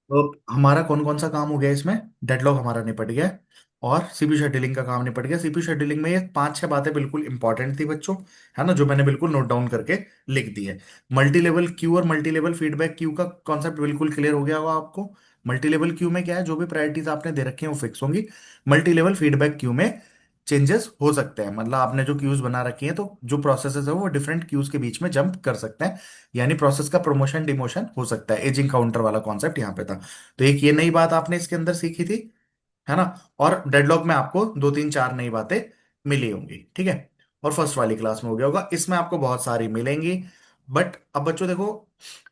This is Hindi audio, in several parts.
तो हमारा कौन कौन सा काम हो गया इसमें? डेडलॉक हमारा निपट गया, और सीपीयू शेड्यूलिंग का काम निपट गया। सीपीयू शेड्यूलिंग में ये पांच छह बातें बिल्कुल इंपॉर्टेंट थी बच्चों, है ना, जो मैंने बिल्कुल नोट डाउन करके लिख दी है। मल्टी लेवल क्यू और मल्टी लेवल फीडबैक क्यू का कॉन्सेप्ट बिल्कुल क्लियर हो गया होगा आपको। मल्टी लेवल क्यू में क्या है, जो भी प्रायोरिटीज आपने दे रखी हैं वो फिक्स होंगी। मल्टी लेवल फीडबैक क्यू में चेंजेस हो सकते हैं, मतलब आपने जो क्यूज बना रखी हैं तो जो प्रोसेसेस है वो डिफरेंट क्यूज के बीच में जंप कर सकते हैं, यानी प्रोसेस का प्रमोशन डिमोशन हो सकता है। एजिंग काउंटर वाला कॉन्सेप्ट यहाँ पे था। तो एक ये नई बात आपने इसके अंदर सीखी थी, है ना। और डेडलॉक में आपको दो तीन चार नई बातें मिली होंगी, ठीक है। और फर्स्ट वाली क्लास में हो गया होगा, इसमें आपको बहुत सारी मिलेंगी। बट अब बच्चों देखो,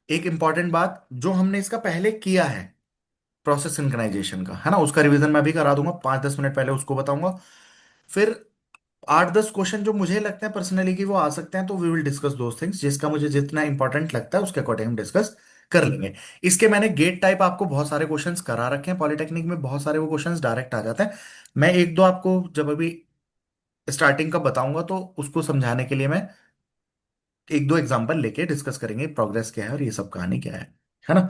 एक इंपॉर्टेंट बात जो हमने इसका पहले किया है, प्रोसेस सिंक्रोनाइजेशन का, है ना, उसका रिवीजन मैं भी करा दूंगा, 5-10 मिनट पहले उसको बताऊंगा। फिर 8-10 क्वेश्चन जो मुझे लगता है पर्सनली कि वो आ सकते हैं, तो we will discuss those things, जिसका मुझे जितना इंपॉर्टेंट लगता है उसके अकॉर्डिंग हम डिस्कस कर लेंगे। इसके मैंने गेट टाइप आपको बहुत सारे क्वेश्चंस करा रखे हैं, पॉलिटेक्निक में बहुत सारे वो क्वेश्चंस डायरेक्ट आ जाते हैं। मैं एक दो आपको जब अभी स्टार्टिंग का बताऊंगा तो उसको समझाने के लिए मैं एक दो एग्जांपल लेके डिस्कस करेंगे, प्रोग्रेस क्या है और ये सब कहानी क्या है ना।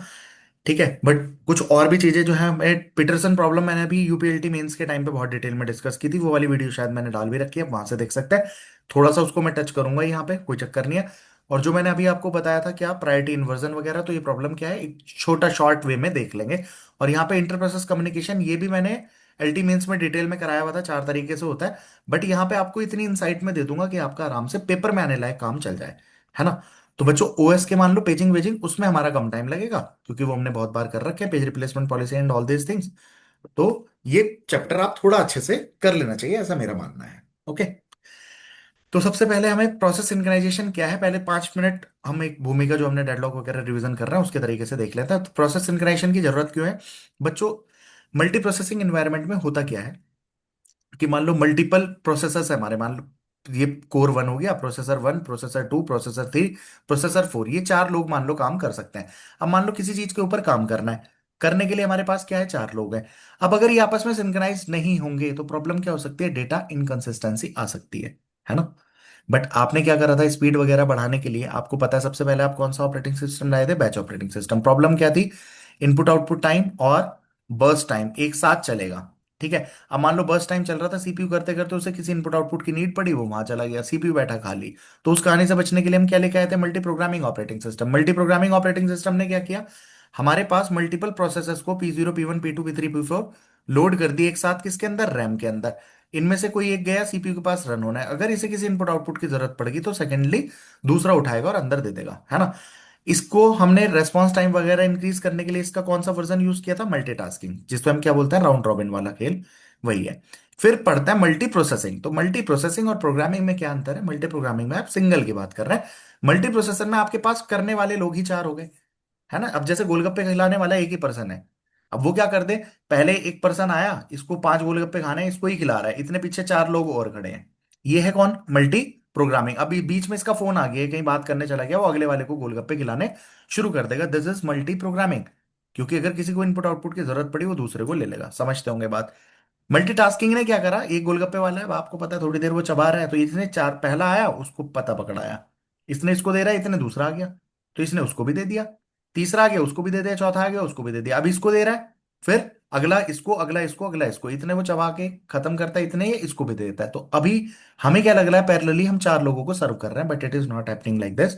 ठीक है, बट कुछ और भी चीजें जो है, मैं पीटरसन प्रॉब्लम मैंने अभी यूपीएलटी मेंस के टाइम पे बहुत डिटेल में डिस्कस की थी, वो वाली वीडियो शायद मैंने डाल भी रखी है, वहां से देख सकते हैं। थोड़ा सा उसको मैं टच करूंगा यहाँ पे, कोई चक्कर नहीं है। और जो मैंने अभी आपको बताया था क्या, प्रायोरिटी इन्वर्जन वगैरह, तो ये प्रॉब्लम क्या है एक छोटा शॉर्ट वे में देख लेंगे। और यहाँ पे इंटरप्रोसेस कम्युनिकेशन, ये भी मैंने एलटी मेंस में डिटेल में कराया हुआ था, 4 तरीके से होता है। बट यहाँ पे आपको इतनी इंसाइट में दे दूंगा कि आपका आराम से पेपर में आने लायक काम चल जाए, है ना। तो बच्चों ओएस के मान लो पेजिंग वेजिंग, उसमें हमारा कम टाइम लगेगा, क्योंकि वो हमने बहुत बार कर रखे हैं, page replacement policy and all this things. तो ये चैप्टर आप थोड़ा अच्छे से कर लेना चाहिए, ऐसा मेरा मानना है। ओके, तो सबसे पहले हमें प्रोसेस सिंक्रोनाइजेशन क्या है, पहले 5 मिनट हम एक भूमिका जो हमने डेडलॉक वगैरह रिवीजन कर रहे हैं उसके तरीके से देख लेते हैं। तो प्रोसेस सिंक्रोनाइजेशन की जरूरत क्यों है बच्चों? मल्टी प्रोसेसिंग एनवायरनमेंट में होता क्या है कि मान लो मल्टीपल प्रोसेसर्स है हमारे, मान लो ये कोर वन हो गया, processor one, processor two, processor three, processor four, ये चार लोग मान लो काम कर सकते हैं। अब मान लो किसी चीज के ऊपर काम करना है, करने के लिए हमारे पास क्या है, चार लोग हैं। अब अगर ये आपस में सिंक्रोनाइज नहीं होंगे तो प्रॉब्लम क्या हो सकती है, डेटा इनकंसिस्टेंसी आ सकती है ना। बट आपने क्या करा था, स्पीड वगैरह बढ़ाने के लिए आपको पता है सबसे पहले आप कौन सा ऑपरेटिंग सिस्टम लाए थे, बैच ऑपरेटिंग सिस्टम। प्रॉब्लम क्या थी, इनपुट आउटपुट टाइम और बर्स्ट टाइम एक साथ चलेगा, ठीक है। अब मान लो बर्स्ट टाइम चल रहा था, सीपीयू करते करते उसे किसी इनपुट आउटपुट की नीड पड़ी, वो वहां चला गया, सीपीयू बैठा खाली। तो उस कहानी से बचने के लिए हम क्या लेके आए थे, multi programming operating system. Multi programming operating system ने क्या किया, हमारे पास मल्टीपल प्रोसेसर्स को P0 P1 P2 P3 P4 load कर दिए एक साथ, किसके अंदर, रैम के अंदर। इनमें से कोई एक गया सीपीयू के पास रन होना है, अगर इसे किसी इनपुट आउटपुट की जरूरत पड़ेगी तो सेकेंडली दूसरा उठाएगा और अंदर दे देगा, है ना। इसको हमने रेस्पॉन्स टाइम वगैरह इंक्रीज करने के लिए इसका कौन सा वर्जन यूज किया था, मल्टीटास्किंग, जिसको हम क्या बोलते हैं, राउंड रॉबिन वाला खेल, वही है। फिर पढ़ता है मल्टी प्रोसेसिंग। तो मल्टी प्रोसेसिंग और प्रोग्रामिंग में क्या अंतर है, मल्टी प्रोग्रामिंग में आप सिंगल की बात कर रहे हैं, मल्टी प्रोसेसर में आपके पास करने वाले लोग ही चार हो गए, है ना। अब जैसे गोलगप्पे खिलाने वाला एक ही पर्सन है, अब वो क्या कर दे, पहले एक पर्सन आया, इसको 5 गोलगप्पे खाने हैं, इसको ही खिला रहा है, इतने पीछे चार लोग और खड़े हैं। ये है कौन, मल्टी प्रोग्रामिंग। अभी बीच में इसका फोन आ गया, कहीं बात करने चला गया, वो अगले वाले को गोलगप्पे खिलाने शुरू कर देगा, दिस इज मल्टी प्रोग्रामिंग। क्योंकि अगर किसी को इनपुट आउटपुट की जरूरत पड़ी वो दूसरे को ले लेगा, समझते होंगे बात। मल्टीटास्किंग ने क्या करा, एक गोलगप्पे वाला है, अब आपको पता है थोड़ी देर वो चबा रहा है, तो इसने चार, पहला आया उसको पता पकड़ाया, इसने इसको दे रहा है, इतने दूसरा आ गया तो इसने उसको भी दे दिया, तीसरा आ गया उसको भी दे दिया, चौथा आ गया उसको भी दे दिया, अब इसको दे रहा है, फिर अगला इसको, अगला इसको, अगला इसको, इतने वो चबा के खत्म करता है, इतने ये इसको भी दे देता है। तो अभी हमें क्या लग रहा है, पैरेलली हम चार लोगों को सर्व कर रहे हैं, but it is not happening like this.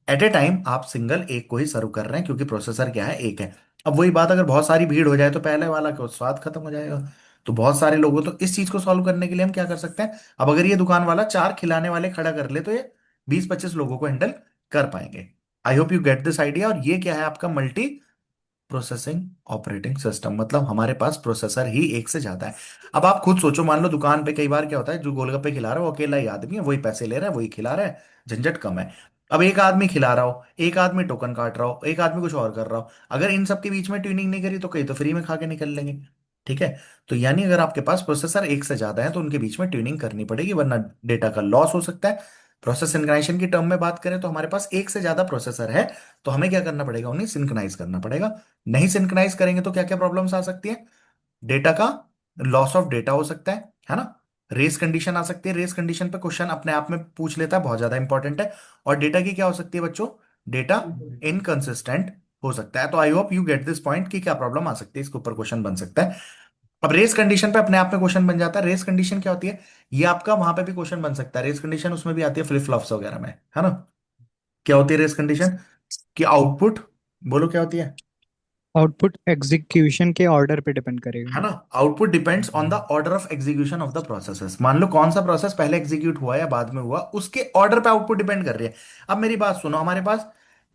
At a time आप सिंगल एक को ही सर्व कर रहे हैं, क्योंकि प्रोसेसर क्या है, एक है। अब वही बात, अगर बहुत सारी भीड़ हो जाए तो पहले वाला का स्वाद खत्म हो जाएगा। तो बहुत सारे लोगों, तो इस चीज को सॉल्व करने के लिए हम क्या कर सकते हैं, अब अगर ये दुकान वाला चार खिलाने वाले खड़ा कर ले तो ये 20-25 लोगों को हैंडल कर पाएंगे। आई hope you get this idea. और ये क्या है, आपका मल्टी प्रोसेसिंग ऑपरेटिंग सिस्टम, मतलब हमारे पास प्रोसेसर ही एक से ज्यादा है। अब आप खुद सोचो, मान लो दुकान पे कई बार क्या होता है, जो गोलगप्पे खिला रहा है वो अकेला ही आदमी है, वही पैसे ले रहा है, वही खिला रहा है, झंझट कम है। अब एक आदमी खिला रहा हो, एक आदमी टोकन काट रहा हो, एक आदमी कुछ और कर रहा हो, अगर इन सब के बीच में ट्यूनिंग नहीं करी तो कई तो फ्री में खा के निकल लेंगे, ठीक है। तो यानी अगर आपके पास प्रोसेसर एक से ज्यादा है तो उनके बीच में ट्यूनिंग करनी पड़ेगी, वरना डेटा का लॉस हो सकता है। प्रोसेस सिंक्रोनाइजेशन की टर्म में बात करें तो हमारे पास एक से ज्यादा प्रोसेसर है, तो हमें क्या करना पड़ेगा, उन्हें सिंक्रोनाइज करना पड़ेगा। नहीं सिंक्रोनाइज करेंगे तो क्या क्या प्रॉब्लम्स आ सकती है, डेटा का लॉस ऑफ डेटा हो सकता है ना। रेस कंडीशन आ सकती है, रेस कंडीशन पे क्वेश्चन अपने आप में पूछ लेता है, बहुत ज्यादा इंपॉर्टेंट है। और डेटा की क्या हो सकती है बच्चों, डेटा इनकंसिस्टेंट हो सकता है। तो आई hope you get this point कि क्या प्रॉब्लम आ सकती है, इसके ऊपर क्वेश्चन बन सकता है। अब रेस कंडीशन पे अपने आप में क्वेश्चन बन जाता है। रेस कंडीशन क्या होती है, ये आपका वहां पे भी क्वेश्चन बन सकता है। रेस कंडीशन उसमें भी आती है फ्लिप फ्लॉप्स वगैरह में, है ना। क्या होती है रेस कंडीशन की आउटपुट, बोलो क्या होती है। आउटपुट एग्जीक्यूशन के ऑर्डर पे डिपेंड करेगा। है ना, output depends on the order of execution of the processes. मान लो कौन सा प्रोसेस पहले एग्जीक्यूट हुआ या बाद में हुआ, उसके ऑर्डर पे आउटपुट डिपेंड कर रही है। अब मेरी बात सुनो, हमारे पास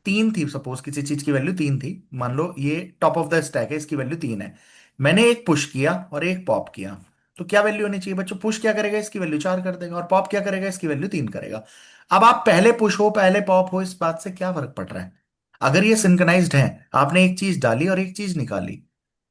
तीन थी, सपोज किसी चीज की वैल्यू तीन थी। मान लो ये टॉप ऑफ द स्टैक है, इसकी वैल्यू तीन है। मैंने एक पुश किया और एक पॉप किया, तो क्या वैल्यू होनी चाहिए बच्चों। पुश क्या करेगा, इसकी वैल्यू चार कर देगा, और पॉप क्या करेगा, इसकी वैल्यू तीन करेगा। अब आप पहले पुश हो पहले पॉप हो, इस बात से क्या फर्क पड़ रहा है। अगर ये सिंक्रोनाइज्ड है, आपने एक चीज डाली और एक चीज निकाली,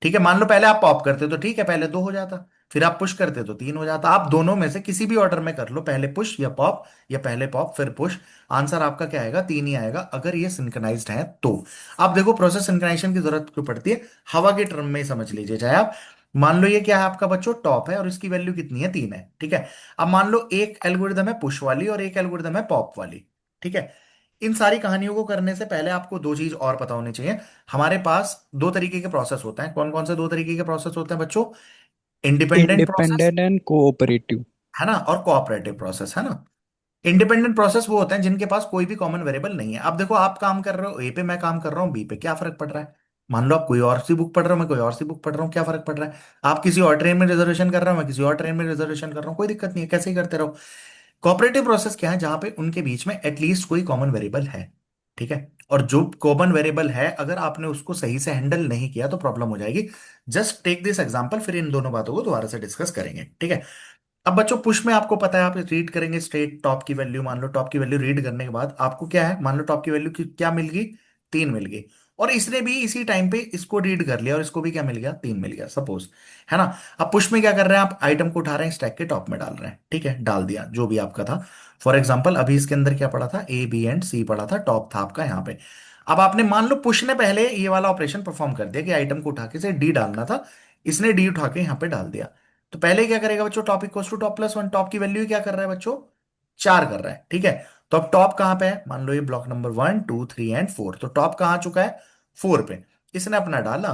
ठीक है। मान लो पहले आप पॉप करते तो ठीक है, पहले दो हो जाता, फिर आप पुश करते तो तीन हो जाता। आप दोनों में से किसी भी ऑर्डर में कर लो, पहले पुश या पॉप, या पहले पॉप फिर पुश, आंसर आपका क्या आएगा, तीन ही आएगा, अगर ये सिंक्रोनाइज्ड है तो। आप देखो प्रोसेस सिंक्रोनाइजेशन की जरूरत क्यों पड़ती है, हवा के टर्म में ही समझ लीजिए। चाहे आप मान लो ये क्या है आपका बच्चों, टॉप है और इसकी वैल्यू कितनी है, तीन है, ठीक है। अब मान लो एक एल्गोरिदम है पुश वाली और एक एल्गोरिदम है पॉप वाली, ठीक है। इन सारी कहानियों को करने से पहले आपको दो चीज और पता होनी चाहिए। हमारे पास दो तरीके के प्रोसेस होते हैं। कौन कौन से दो तरीके के प्रोसेस होते हैं बच्चों, independent process, independent and cooperative. है ना, और कोऑपरेटिव प्रोसेस, है ना। इंडिपेंडेंट प्रोसेस वो होते हैं जिनके पास कोई भी कॉमन वेरिएबल नहीं है। अब देखो आप काम कर रहे हो ए पे, मैं काम कर रहा हूँ बी पे, क्या फर्क पड़ रहा है। मान लो आप कोई और सी बुक पढ़ रहे हो, मैं कोई और सी बुक पढ़ रहा हूँ, क्या फर्क पड़ रहा है। आप किसी और ट्रेन में रिजर्वेशन कर रहे हो, मैं किसी और ट्रेन में रिजर्वेशन कर रहा हूँ, कोई दिक्कत नहीं है, कैसे ही करते रहो। कोऑपरेटिव प्रोसेस क्या है, जहां पे उनके बीच में एटलीस्ट कोई कॉमन वेरिएबल है, ठीक है। और जो कॉमन वेरिएबल है, अगर आपने उसको सही से हैंडल नहीं किया तो प्रॉब्लम हो जाएगी। जस्ट टेक दिस एग्जांपल, फिर इन दोनों बातों को दोबारा से डिस्कस करेंगे, ठीक है। अब बच्चों पुश में आपको पता है, आप रीड करेंगे स्ट्रेट टॉप की वैल्यू। मान लो टॉप की वैल्यू रीड करने के बाद आपको क्या है, मान लो टॉप की वैल्यू की क्या मिल गई, तीन मिल गई। और इसने भी इसी टाइम पे इसको रीड कर लिया और इसको भी क्या मिल गया, तीन मिल गया सपोज, है ना। अब पुश में क्या कर रहे हैं, आप आइटम को उठा रहे हैं स्टैक के टॉप में डाल रहे हैं, ठीक है, डाल दिया जो भी आपका था। फॉर एग्जाम्पल अभी इसके अंदर क्या पड़ा था, ए बी एंड सी पड़ा था, टॉप था आपका यहाँ पे। अब आपने मान लो पुश ने पहले ये वाला ऑपरेशन परफॉर्म कर दिया कि आइटम को उठा के से डी डालना था, इसने डी उठा के यहाँ पे डाल दिया। तो पहले क्या करेगा बच्चों, top equals to top plus one, top की वैल्यू क्या कर रहा है बच्चों, चार कर रहा है, ठीक है। तो अब टॉप कहां पे है, मान लो ये block number one two three and four, तो टॉप कहां आ चुका है, फोर पे। इसने अपना डाला,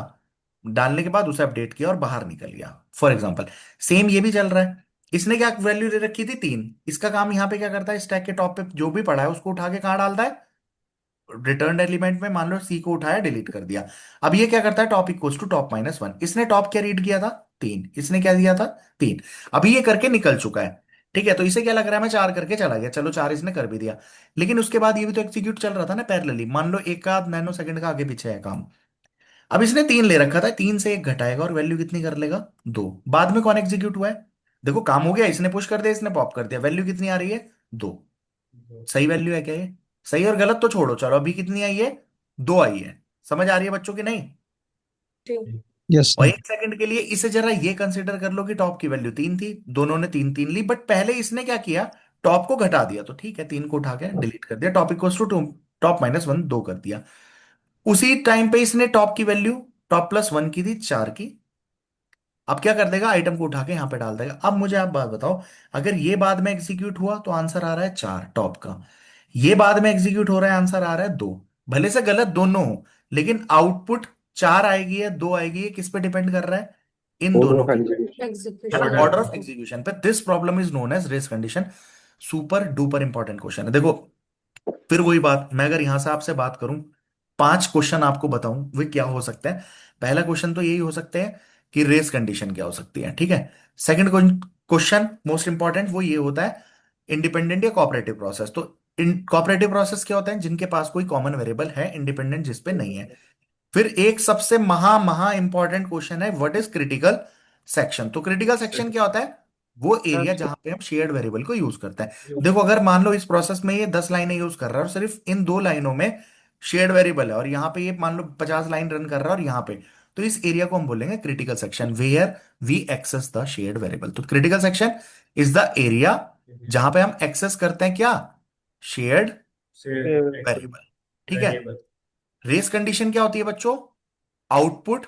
डालने के बाद उसे अपडेट किया और बाहर निकल गया, फॉर एग्जाम्पल। सेम ये भी चल रहा है, इसने क्या वैल्यू दे रखी थी, तीन। इसका काम यहाँ पे क्या करता है, स्टैक के टॉप पे जो भी पड़ा है उसको उठा के कहाँ डालता है, रिटर्न एलिमेंट में। मान लो सी को उठाया डिलीट कर दिया। अब ये क्या करता है, top equals to top minus one, इसने टॉप क्या रीड किया था, तीन, इसने क्या दिया था, तीन। अभी ये करके निकल चुका है, ठीक है। तो इसे क्या लग रहा है, मैं चार करके चला गया, चलो चार इसने कर भी दिया। लेकिन उसके बाद ये भी तो एग्जीक्यूट चल रहा था ना पैरेलली, मान लो एक आध नैनो सेकंड का आगे पीछे है काम। अब इसने तीन ले रखा था, तीन से एक घटाएगा और वैल्यू कितनी कर लेगा, दो। बाद में कौन एग्जीक्यूट हुआ है, देखो काम हो गया, इसने पुश कर दिया इसने पॉप कर दिया, वैल्यू कितनी आ रही है, दो। सही वैल्यू है क्या ये, सही और गलत तो छोड़ो, चलो अभी कितनी आई है, दो आई है। समझ आ रही है बच्चों की नहीं। यस और सर। एक सेकंड के लिए इसे जरा ये कंसिडर कर लो कि टॉप की वैल्यू तीन थी, दोनों ने तीन तीन ली, बट पहले इसने क्या किया, टॉप को घटा दिया, तो ठीक है, तीन को उठा के डिलीट कर दिया, top equals to top minus one, दो कर दिया। उसी टाइम पे इसने टॉप की वैल्यू टॉप प्लस वन की थी, चार की। अब क्या कर देगा, आइटम को उठा के यहां पे डाल देगा। अब मुझे आप बात बताओ, अगर ये बाद में एग्जीक्यूट हुआ तो आंसर आ रहा है चार टॉप का, ये बाद में एग्जीक्यूट हो रहा है आंसर आ रहा है दो। भले से गलत दोनों हो, लेकिन आउटपुट चार आएगी या दो आएगी, ये किस पे डिपेंड कर रहा है, इन ऑर्डर दोनों ऑफ के, है ना, एग्जीक्यूशन। ऑर्डर ऑफ एग्जीक्यूशन पे। This problem is known as race condition. Super duper important question है देखो। फिर वही बात, मैं अगर यहां से आपसे बात करूं, पांच क्वेश्चन आपको बताऊं वे क्या हो सकते हैं। पहला क्वेश्चन तो यही हो सकते हैं कि रेस कंडीशन क्या हो सकती है, ठीक है। सेकंड क्वेश्चन मोस्ट इंपॉर्टेंट वो ये होता है, इंडिपेंडेंट या कोऑपरेटिव प्रोसेस। तो कोऑपरेटिव प्रोसेस क्या होता है, जिनके पास कोई कॉमन वेरिएबल है, इंडिपेंडेंट जिसपे नहीं है। फिर एक सबसे महा महा इंपॉर्टेंट क्वेश्चन है, व्हाट इज क्रिटिकल सेक्शन। तो क्रिटिकल सेक्शन क्या होता है, वो एरिया जहां पे हम शेयर्ड वेरिएबल को यूज करते हैं। देखो अगर मान लो इस प्रोसेस में ये 10 लाइनें यूज कर रहा है और सिर्फ इन दो लाइनों में शेयर्ड वेरिएबल है, और यहाँ पे ये मान लो 50 लाइन रन कर रहा है और यहाँ पे, तो इस एरिया को हम बोलेंगे critical section, where we access the shared variable. तो critical section is the area जहां पे हम एक्सेस करते हैं क्या, शेयर्ड वेरिएबल, ठीक है। रेस कंडीशन क्या होती है बच्चों, output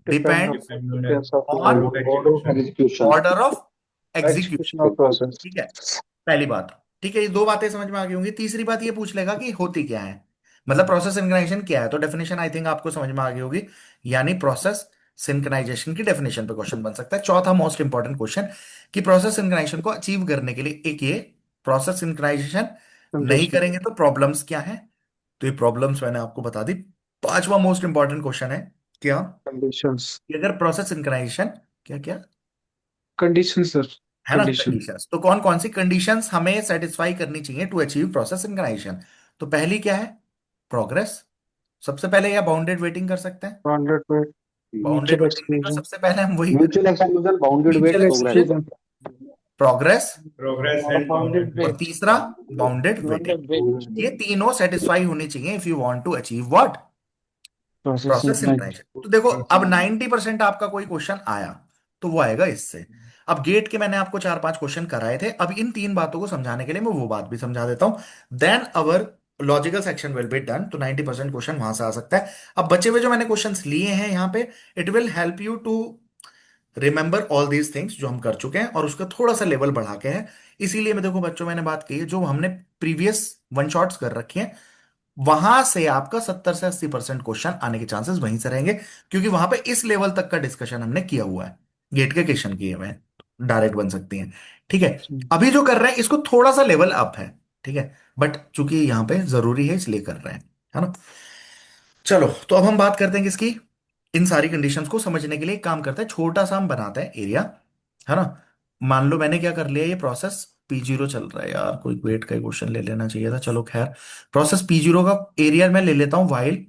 depend depend on on order of execution, order of execution execution, of process. ठीक है। पहली बात, ठीक है, ये दो बातें समझ में आ गई होंगी। तीसरी बात ये पूछ लेगा कि होती क्या है। मतलब प्रोसेस सिंक्रोनाइजेशन क्या है, तो डेफिनेशन आई थिंक आपको समझ में आ गई होगी। यानी प्रोसेस सिंक्रोनाइजेशन की डेफिनेशन पे क्वेश्चन बन सकता है। चौथा मोस्ट इंपॉर्टेंट क्वेश्चन कि प्रोसेस सिंक्रोनाइजेशन को अचीव करने के लिए एक ये प्रोसेस सिंक्रोनाइजेशन नहीं Condition. करेंगे तो प्रॉब्लम्स क्या है। तो ये प्रॉब्लम्स मैंने आपको बता दी। पांचवा मोस्ट इंपॉर्टेंट क्वेश्चन है क्या, Conditions. कि अगर प्रोसेस सिंक्रोनाइजेशन, क्या क्या Conditions, sir. है ना, Condition. कंडीशंस, तो कौन कौन सी कंडीशंस हमें सेटिस्फाई करनी चाहिए टू अचीव प्रोसेस सिंक्रोनाइजेशन। तो पहली क्या है, प्रोग्रेस। सबसे पहले या बाउंडेड वेटिंग कर सकते हैं। Bounded weight. Bounded Mutual waiting नहीं तो exclusion. सबसे पहले हम वही करें, Mutual exclusion, bounded weight, mutual progress. Exclusion, Exclusion. Progress, progress and Bounded bounded और weight. वेट। तीसरा बाउंडेड वेटिंग। Bounded weight. ये तीनों सेटिस्फाई होनी चाहिए if you want to achieve what, Process process synchronization. Synchronization. तो देखो अब 90% आपका कोई क्वेश्चन आया तो वो आएगा इससे। अब गेट के मैंने आपको चार पांच क्वेश्चन कराए थे, अब इन तीन बातों को समझाने के लिए मैं वो बात भी समझा देता हूं, then our logical section will be done. तो 90% क्वेश्चन वहां से आ सकता है। अब बचे हुए जो मैंने क्वेश्चंस लिए हैं यहाँ पे, it will help you to remember all these things जो हम कर चुके हैं और उसका थोड़ा सा लेवल बढ़ा के हैं। इसीलिए मैं देखो बच्चों मैंने बात की है, जो हमने प्रीवियस वन शॉट्स कर रखे हैं वहां से आपका 70 से 80% क्वेश्चन आने के चांसेस वहीं से रहेंगे, क्योंकि वहां पे इस लेवल तक का डिस्कशन हमने किया हुआ है। गेट के क्वेश्चन किए हुए हैं, डायरेक्ट बन सकती हैं। ठीक है, अभी जो कर रहे हैं इसको थोड़ा सा लेवल अप है, ठीक है, बट चूंकि यहां पे जरूरी है इसलिए कर रहे हैं, है ना। चलो तो अब हम बात करते हैं किसकी, इन सारी कंडीशंस को समझने के लिए एक काम करते हैं, छोटा सा हम बनाते हैं एरिया, है ना। मान लो मैंने क्या कर लिया, ये प्रोसेस P0 चल रहा है यार, कोई वेट का क्वेश्चन ले लेना चाहिए था, चलो खैर। प्रोसेस P0 का एरिया मैं ले लेता हूँ वाइल,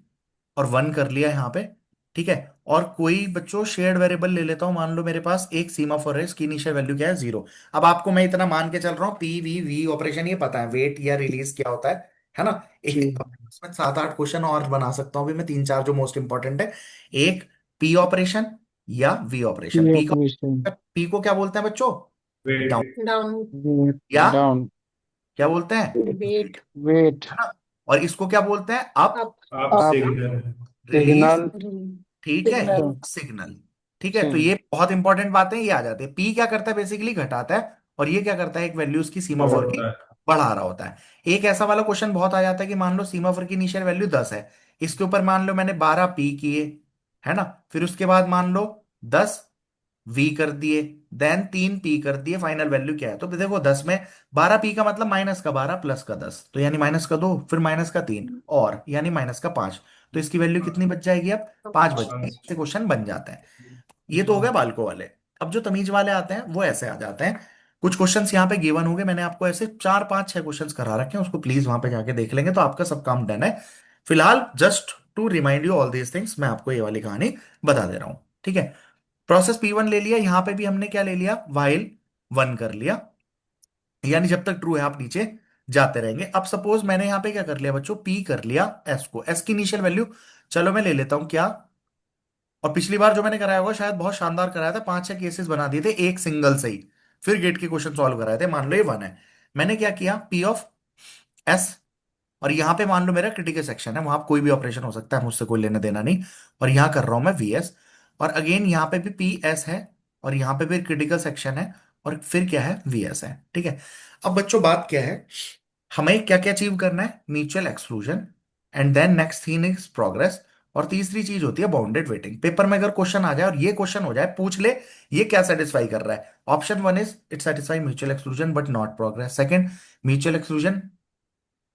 और वन कर लिया यहाँ पे, ठीक है। और कोई बच्चों शेयर्ड वेरिएबल ले लेता हूँ, मान लो मेरे पास एक सीमा फॉर है, इसकी इनिशियल वैल्यू क्या है, 0। अब आपको मैं इतना मान के चल रहा हूँ पी वी वी ऑपरेशन ये पता है, वेट या रिलीज क्या होता है ना। जी. इसमें सात आठ क्वेश्चन और बना सकता हूँ अभी मैं, तीन चार जो मोस्ट इंपॉर्टेंट है। एक पी ऑपरेशन या वी ऑपरेशन। P पी को operation. पी को क्या बोलते हैं बच्चों, डाउन, वेट। डाउन। Weight. या Down. क्या बोलते हैं, वेट। Weight. है ना। और इसको क्या बोलते हैं, अप अप। आप Up. सिग्नल। Release, Signal. ठीक है, सिग्नल। सिग्नल। ठीक है, तो Same. ये बहुत इंपॉर्टेंट बातें ये आ जाती है। पी क्या करता है, बेसिकली घटाता है, और ये क्या करता है, एक वैल्यू उसकी सीमा फोर की बढ़ता है। बढ़ा रहा होता है। एक ऐसा वाला क्वेश्चन बहुत आ जाता है कि मान लो सीमा फोर की इनिशियल वैल्यू 10 है, इसके ऊपर मान लो मैंने 12 पी किए, है ना, फिर उसके बाद मान लो 10 वी कर दिए, देन 3 पी कर दिए, फाइनल वैल्यू क्या है। तो देखो 10 में 12 पी का मतलब माइनस का 12 प्लस का 10, तो यानी माइनस का 2 फिर माइनस का 3 और यानी माइनस का 5। तो इसकी वैल्यू कितनी बच जाएगी, अब 5 बच जाएगी। पाँच। ऐसे क्वेश्चन बन जाते हैं। ये तो हो गए बालको वाले। अब जो तमीज वाले आते हैं वो ऐसे आ जाते हैं। कुछ क्वेश्चंस यहाँ पे गिवन हो गए, मैंने आपको ऐसे चार पांच छह क्वेश्चंस करा रखे हैं, उसको प्लीज वहां पे जाके देख लेंगे तो आपका सब काम डन है। फिलहाल just to remind you all these things मैं आपको ये वाली कहानी बता दे रहा हूं, ठीक है। प्रोसेस P1 ले लिया, यहां पे भी हमने क्या ले लिया, वाइल वन कर लिया, यानी जब तक ट्रू है आप नीचे जाते रहेंगे। अब सपोज मैंने यहां पे क्या कर लिया बच्चों, पी कर लिया एस को, एस की इनिशियल वैल्यू, चलो मैं ले लेता हूं क्या। और पिछली बार जो मैंने कराया होगा शायद बहुत शानदार कराया था, पांच छह केसेस बना दिए थे एक सिंगल से ही, फिर गेट के क्वेश्चन सॉल्व कराए थे। मान लो ये वन है, मैंने क्या किया, पी ऑफ एस, और यहां पे मान लो मेरा क्रिटिकल सेक्शन है, वहां कोई भी ऑपरेशन हो सकता है, मुझसे कोई लेना देना नहीं। और यहां कर रहा हूं मैं वी एस, और अगेन यहां पे भी पी एस है, और यहां पे भी क्रिटिकल सेक्शन है, और फिर क्या है, वी एस है, ठीक है। अब बच्चों बात क्या है, हमें क्या क्या अचीव करना है, mutual exclusion, and then next thing is progress, और तीसरी चीज होती है बाउंडेड वेटिंग। पेपर में अगर क्वेश्चन आ जाए और ये क्वेश्चन हो जाए, पूछ ले ये क्या सेटिस्फाई कर रहा है, option one is it satisfy mutual exclusion but not progress, second mutual exclusion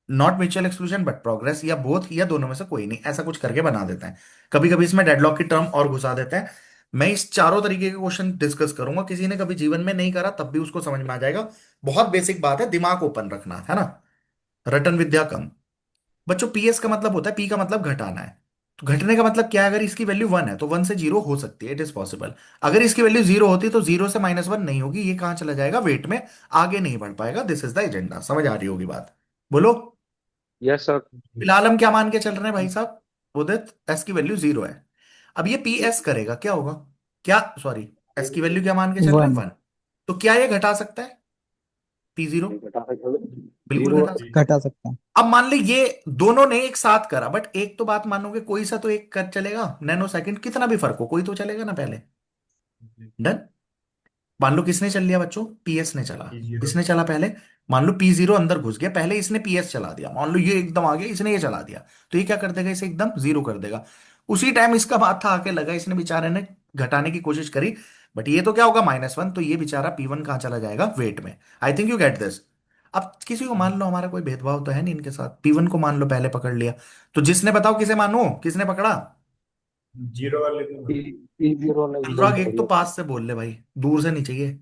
not mutual exclusion but progress, या बोथ, या दोनों में से कोई नहीं, ऐसा कुछ करके बना देते हैं। कभी कभी इसमें डेडलॉक की टर्म और घुसा देते हैं। मैं इस चारों तरीके के क्वेश्चन डिस्कस करूंगा, किसी ने कभी जीवन में नहीं करा तब भी उसको समझ में आ जाएगा। बहुत बेसिक बात है, दिमाग ओपन रखना है ना, रटन विद्या कम। बच्चों पीएस का मतलब होता है, पी का मतलब घटाना है, तो घटने का मतलब क्या है, अगर इसकी वैल्यू वन है तो वन से जीरो हो सकती है, इट इज पॉसिबल। अगर इसकी वैल्यू जीरो होती तो जीरो से -1 नहीं होगी, ये कहां चला जाएगा, वेट में, आगे नहीं बढ़ पाएगा। दिस इज द एजेंडा, समझ आ रही होगी बात, बोलो। Yes, sir. फिलहाल हम क्या मान के चल रहे हैं भाई साहब, उदित, एस की वैल्यू 0 है। अब ये पी एस करेगा क्या होगा, क्या, सॉरी, एस की वैल्यू क्या मान के चल रहे हैं, 1 वन। तो क्या ये घटा सकता है P0, बिल्कुल Zero. घटा सकता घटा सकता है। है। अब मान ली ये दोनों ने एक साथ करा, बट एक तो बात मानोगे, कोई सा तो एक कर चलेगा, नैनो सेकंड कितना भी फर्क हो, कोई तो चलेगा ना पहले। डन। मान लो किसने चल लिया बच्चों, पीएस ने चला, P0। किसने चला पहले, मान लो P0 अंदर घुस गया, पहले इसने PS चला दिया, मान लो ये एकदम आ गया, इसने ये चला दिया, तो ये क्या कर देगा, इसे एकदम जीरो कर देगा। उसी टाइम इसका माथा आके लगा, इसने बेचारे ने घटाने की कोशिश करी, बट ये तो क्या होगा -1, तो ये बेचारा P1 कहाँ चला जाएगा, वेट में। आई थिंक यू गेट दिस। अब किसी को मान लो, हमारा कोई भेदभाव तो है नहीं इनके साथ, P1 को मान लो पहले पकड़ लिया, तो जिसने बताओ किसे मानो, किसने पकड़ा? जीरो वाले को। P0 ने एकदम अनुराग पकड़ एक तो लिया पास से बोल ले भाई, दूर से नहीं चाहिए।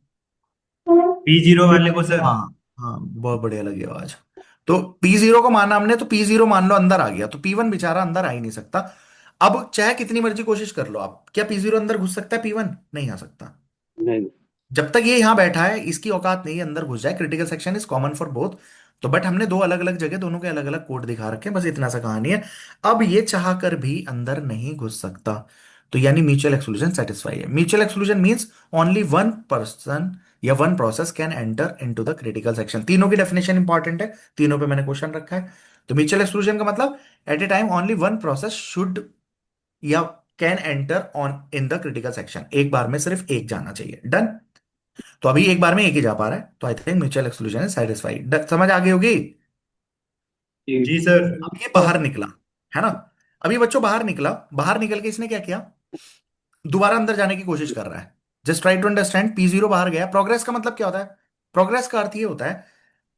P0 वाले को सर। हाँ हाँ, बहुत बढ़िया लगी आवाज। तो P0 को माना हमने, तो P0 मान लो अंदर आ गया, तो P1 बेचारा अंदर आ ही नहीं सकता। अब चाहे कितनी मर्जी कोशिश कर लो आप, क्या P0 अंदर घुस सकता है, P1 नहीं आ सकता। नहीं। जब तक ये यहां बैठा है, इसकी औकात नहीं है अंदर घुस जाए, critical section is common for both. तो बट हमने दो अलग अलग जगह दोनों के अलग अलग कोड दिखा रखे हैं, बस इतना सा कहानी है। अब ये चाह कर भी अंदर नहीं घुस सकता, तो यानी म्यूचुअल एक्सक्लूजन सेटिस्फाई है। Mutual exclusion means only one person या one process can enter into the critical section. तीनों की डेफिनेशन इंपॉर्टेंट है, तीनों पे मैंने क्वेश्चन रखा है। तो म्यूचुअल एक्सक्लूजन का मतलब, at a time only one process should या can enter on in the critical section, एक बार में सिर्फ एक जाना चाहिए। डन। तो अभी एक बार में एक ही जा पा रहा है, तो आई थिंक म्यूचुअल एक्सक्लूजन है सेटिस्फाइड। समझ आ गई होगी। जी सर। अब ये बाहर निकला, है ना। अभी बच्चों बाहर निकला, बाहर निकल के इसने क्या किया, दोबारा अंदर जाने की कोशिश कर रहा है। Just try to understand, P0 बाहर गया, प्रोग्रेस का मतलब क्या होता है? प्रोग्रेस का अर्थ ये होता है,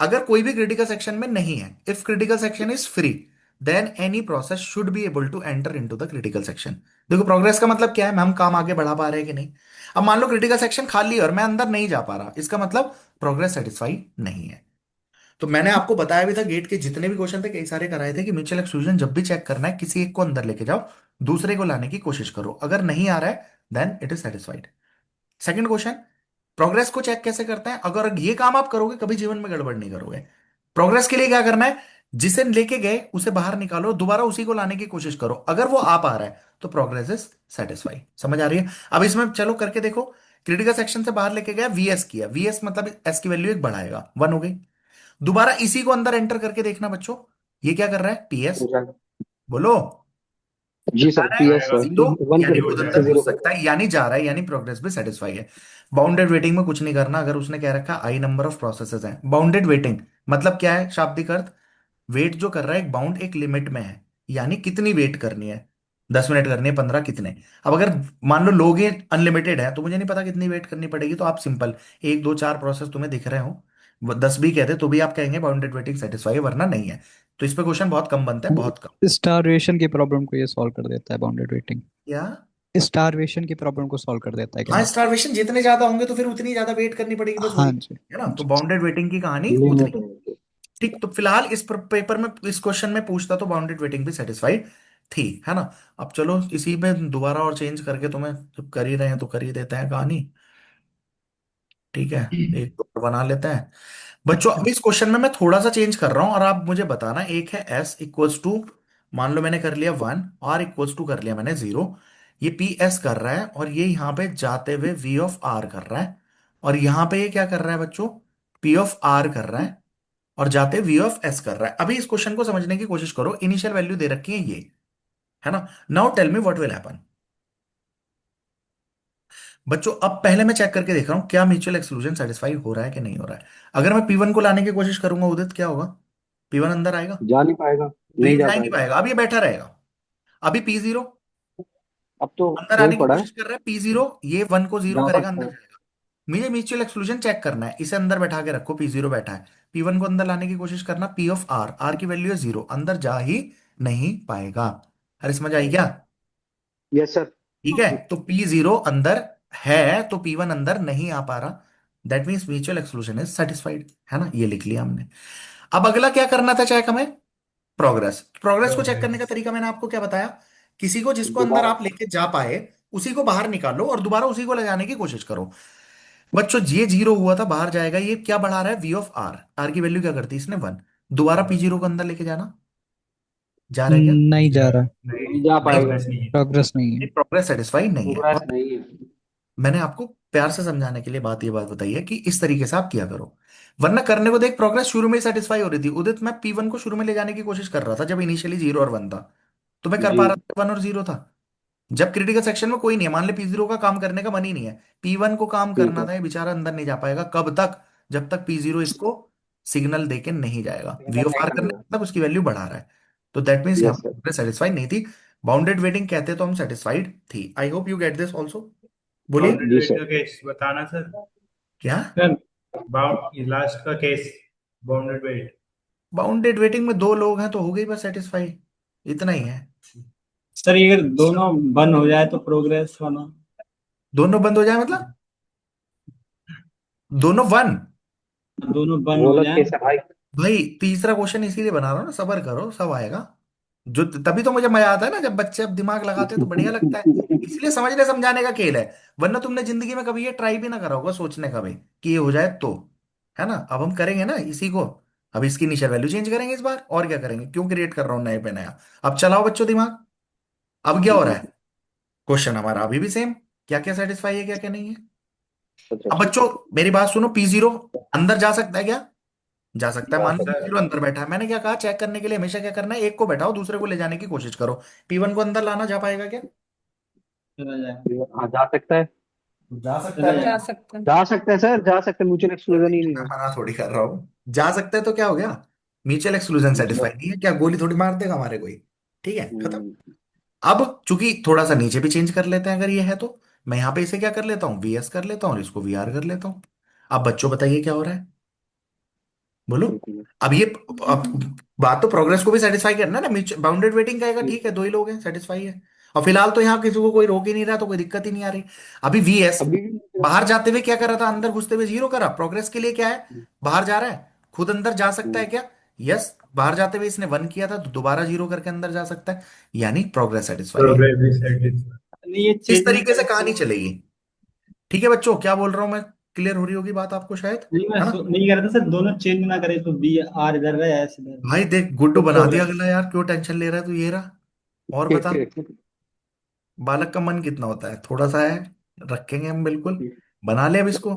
अगर कोई भी क्रिटिकल सेक्शन में नहीं है, if critical section is free, then any process should be able to enter into the critical section. देखो प्रोग्रेस का मतलब क्या है, हम काम आगे बढ़ा पा रहे हैं कि नहीं। अब मान लो क्रिटिकल सेक्शन खाली है और मैं अंदर नहीं जा पा रहा, इसका मतलब प्रोग्रेस सेटिस्फाई नहीं है। तो मैंने आपको बताया भी था, गेट के जितने भी क्वेश्चन थे कई सारे कराए थे, कि म्यूचुअल एक्सक्लूजन जब भी चेक करना है, किसी एक को अंदर लेके जाओ, दूसरे को लाने की कोशिश करो, अगर नहीं आ रहा है then it is satisfied. Second question, progress को चेक कैसे करते हैं? अगर ये काम आप करोगे, कभी जीवन में गड़बड़ नहीं करोगे। प्रोग्रेस के लिए क्या करना है, जिसे लेके गए उसे बाहर निकालो, दोबारा उसी को लाने की कोशिश करो, अगर वो आ पा रहा है तो प्रोग्रेस इज सेटिस्फाई। समझ आ रही है? अब इसमें चलो करके देखो। क्रिटिकल सेक्शन से बाहर लेके गया, VS किया, VS मतलब S की वैल्यू एक बढ़ाएगा, 1 हो गई। दोबारा इसी को अंदर एंटर करके देखना बच्चों, ये क्या कर रहा है, PS। हो जाएगा। बोलो। जी जा सर, रहा है PS सर। जीरो, वन यानी पे खुद से अंदर जीरो घुस पे। सकता है, यानी जा रहा है, यानी प्रोग्रेस भी सेटिस्फाई है। बाउंडेड वेटिंग में कुछ नहीं करना, अगर उसने कह रखा आई नंबर ऑफ प्रोसेसेस हैं। बाउंडेड वेटिंग मतलब क्या है, शाब्दिक अर्थ, वेट जो कर रहा है एक बाउंड, एक लिमिट में है, यानी कितनी वेट करनी है, 10 मिनट करनी है, 15, कितने। अब अगर मान लो लोग ये अनलिमिटेड है, तो मुझे नहीं पता कितनी वेट करनी पड़ेगी, तो आप सिंपल एक दो चार प्रोसेस तुम्हें दिख रहे हो, वो 10 भी कहते तो भी आप कहेंगे बाउंडेड वेटिंग सेटिस्फाई है, वरना नहीं है। तो इस पे क्वेश्चन बहुत कम बनता है, बहुत कम। स्टारवेशन की प्रॉब्लम को ये सॉल्व कर देता है बाउंडेड वेटिंग। क्या? स्टारवेशन की प्रॉब्लम को सॉल्व कर देता है क्या हाँ, मैं। स्टारवेशन जितने ज्यादा होंगे तो फिर उतनी ज्यादा वेट करनी पड़ेगी, बस वही हाँ जी। है ना। तो जी जी। बाउंडेड वेटिंग की कहानी उतनी। लिमिट है। ठीक, तो फिलहाल इस पेपर में, इस क्वेश्चन में पूछता तो बाउंडेड वेटिंग भी सेटिस्फाइड थी, है ना। अब चलो इसी में दोबारा और चेंज करके, तुम्हें जब कर ही रहे हैं तो कर ही देते हैं कहानी। ठीक है, एक तो बना लेते हैं बच्चों। अब इस क्वेश्चन में मैं थोड़ा सा चेंज कर रहा हूं, और आप मुझे बताना। एक है S इक्वल्स टू, मान लो मैंने कर लिया 1, R इक्वल्स टू कर लिया मैंने 0। ये PS कर रहा है, और ये यहां पे जाते हुए V ऑफ R कर रहा है, और यहां पे ये क्या कर रहा है बच्चों, P ऑफ R कर रहा है, और जाते V ऑफ S कर रहा है। अभी इस क्वेश्चन को समझने की कोशिश करो, इनिशियल वैल्यू दे रखी है ये, है ना। Now tell me what will happen. बच्चों अब पहले मैं चेक करके देख रहा हूं, क्या म्यूचुअल एक्सक्लूजन सेटिस्फाई हो रहा है कि नहीं हो रहा है। अगर मैं P1 को लाने की कोशिश करूंगा उदित, क्या होगा, P1 अंदर आएगा, जा नहीं पाएगा। तो ये नहीं जा जा ही नहीं पाएगा। पाएगा, अब ये बैठा रहेगा। अभी P0 अब तो अंदर छोड़ आने की पड़ा है। कोशिश कर रहा है, P0 ये 1 को 0 जा करेगा, सकता अंदर है। जाएगा। मुझे म्यूचुअल एक्सक्लूजन चेक करना है, इसे अंदर बैठा के रखो, P0 बैठा है, P1 को अंदर लाने की कोशिश करना, P ऑफ R, R की वैल्यू है 0, अंदर जा ही नहीं पाएगा। अरे समझ आई क्या? Yes sir. ठीक है, तो P0 अंदर है, तो P1 अंदर नहीं आ पा रहा, that means mutual exclusion is satisfied, है ना, ये लिख लिया हमने। अब अगला क्या करना था चेक हमें, प्रोग्रेस। प्रोग्रेस को चेक करने का तरीका मैंने आपको क्या बताया, किसी को जिसको अंदर दोबारा। आप लेके जा पाए, उसी को बाहर निकालो और दोबारा उसी को ले जाने की कोशिश करो। बच्चों ये 0 हुआ था, बाहर जाएगा, ये क्या बढ़ा रहा है, V ऑफ R, R की वैल्यू क्या करती है इसने 1, दोबारा P0 को अंदर लेके जाना, जा रहा है क्या? नहीं जा रहा। नहीं जा नहीं, पाएगा। प्रोग्रेस नहीं है। प्रोग्रेस नहीं है। प्रोग्रेस सेटिस्फाई नहीं है। प्रोग्रेस और नहीं है। मैंने आपको प्यार से समझाने के लिए ये बात बताई है कि इस तरीके से आप किया करो, वरना करने को देख, प्रोग्रेस शुरू में सेटिस्फाई हो रही थी उदित, मैं P1 को शुरू में ले जाने की कोशिश कर रहा था जब इनिशियली 0 और 1 था, तो मैं कर जी। पा रहा था, 1 और 0 था। जब क्रिटिकल सेक्शन में कोई नहीं है, मान ले P0 का काम करने का मन ही नहीं है, P1 को काम ठीक करना है। था, ये बेचारा अंदर नहीं जा पाएगा, कब तक, जब तक P0 इसको सिग्नल देके नहीं जाएगा। वी सिग्नल ऑफ नहीं आर करने मांगेगा। मतलब उसकी वैल्यू बढ़ा रहा है। तो दैट मीन्स यस सर। हम सेटिस्फाइड नहीं थी। बाउंडेड वेटिंग कहते तो हम सेटिस्फाइड थी। I hope you get this also. बोलिए। बाउंडेड जी वेट सर। का केस बताना सर। क्या? सर बाउंड लास्ट का case, bounded wait. Bounded waiting में दो लोग हैं तो हो गई बस सेटिस्फाई, इतना ही है। सर ये अगर दोनों बंद हो जाए तो प्रोग्रेस वाला। दोनों बंद हो जाए मतलब दोनों वन। दोनों बंद वो हो अलग जाए। केस है भाई। भाई तीसरा क्वेश्चन इसीलिए बना रहा हूँ ना, सबर करो सब आएगा। जो तभी तो मुझे मजा आता है ना, जब बच्चे अब दिमाग लगाते हैं तो बढ़िया लगता है। इसलिए समझने समझाने का खेल है। वरना तुमने जिंदगी में कभी ये ट्राई भी ना करा होगा सोचने का भी कि ये हो जाए तो, है ना। अब हम करेंगे ना इसी को। अब इसकी इनिशियल वैल्यू चेंज करेंगे इस बार, और क्या करेंगे, क्यों क्रिएट कर रहा हूँ नए पे नया। अब चलाओ बच्चों दिमाग। अब क्या हो रहा है, क्वेश्चन हमारा अभी भी सेम, क्या क्या सेटिस्फाई है क्या क्या नहीं है। अच्छा। अब बच्चों मेरी बात सुनो, पी जीरो अंदर जा सकता है क्या? जा सकता है। जा मान लो सकता P0 है। अंदर बैठा है, मैंने क्या कहा, चेक करने के लिए हमेशा क्या करना है, एक को बैठाओ दूसरे को ले जाने की कोशिश करो। P1 को अंदर लाना जा पाएगा क्या? चला जाए। हाँ जा सकता है। जा सकता चला है जाए। बच्चों। जा सकते हैं। जा सकता है सर, जा सकता है, म्यूचुअल एक्सक्लूजन ही नहीं मैं है। मना थोड़ी कर रहा हूँ, जा सकता है तो क्या हो गया, म्यूचुअल एक्सक्लूजन सेटिस्फाई नहीं है क्या, गोली थोड़ी मार देगा हमारे कोई। ठीक है, खत्म। हम्म, अब चूंकि थोड़ा सा नीचे भी चेंज कर लेते हैं अगर ये है तो, मैं यहाँ पे इसे क्या कर लेता हूँ, वीएस कर लेता हूँ और इसको वीआर कर लेता हूँ। अब बच्चों बताइए क्या हो रहा है, बोलो। बिल्कुल। अब ये अब बात तो प्रोग्रेस को भी सेटिस्फाई करना है ना। बाउंडेड वेटिंग कहेगा ठीक है, दो ही लोग हैं, सेटिस्फाई है। और फिलहाल तो यहाँ किसी को कोई रोक ही नहीं रहा तो कोई दिक्कत ही नहीं आ रही। अभी वीएस अभी बाहर जाते हुए क्या कर रहा था, अंदर घुसते हुए जीरो करा, प्रोग्रेस के लिए क्या है, बाहर जा रहा है। खुद अंदर जा सकता है क्या? यस, बाहर जाते हुए इसने वन किया था तो दोबारा जीरो करके अंदर जा सकता है, यानी प्रोग्रेस सेटिस्फाई है। प्रोग्रेस भी सेटिस्फाई। नहीं ये इस चेंज नहीं तरीके से करे कहानी तो। चलेगी। ठीक है बच्चों, क्या बोल रहा हूं मैं, क्लियर हो रही होगी बात आपको शायद, नहीं मैं है ना। नहीं कर रहा था सर, दोनों चेंज ना करे तो बी आर इधर रहे एस इधर रहे। भाई देख गुड्डू तो बना दिया प्रोग्रेस। अगला, यार क्यों टेंशन ले रहा है तू, ये रहा। और बता, बालक का मन कितना होता है, थोड़ा सा है, रखेंगे हम बिल्कुल। बना ले अब इसको।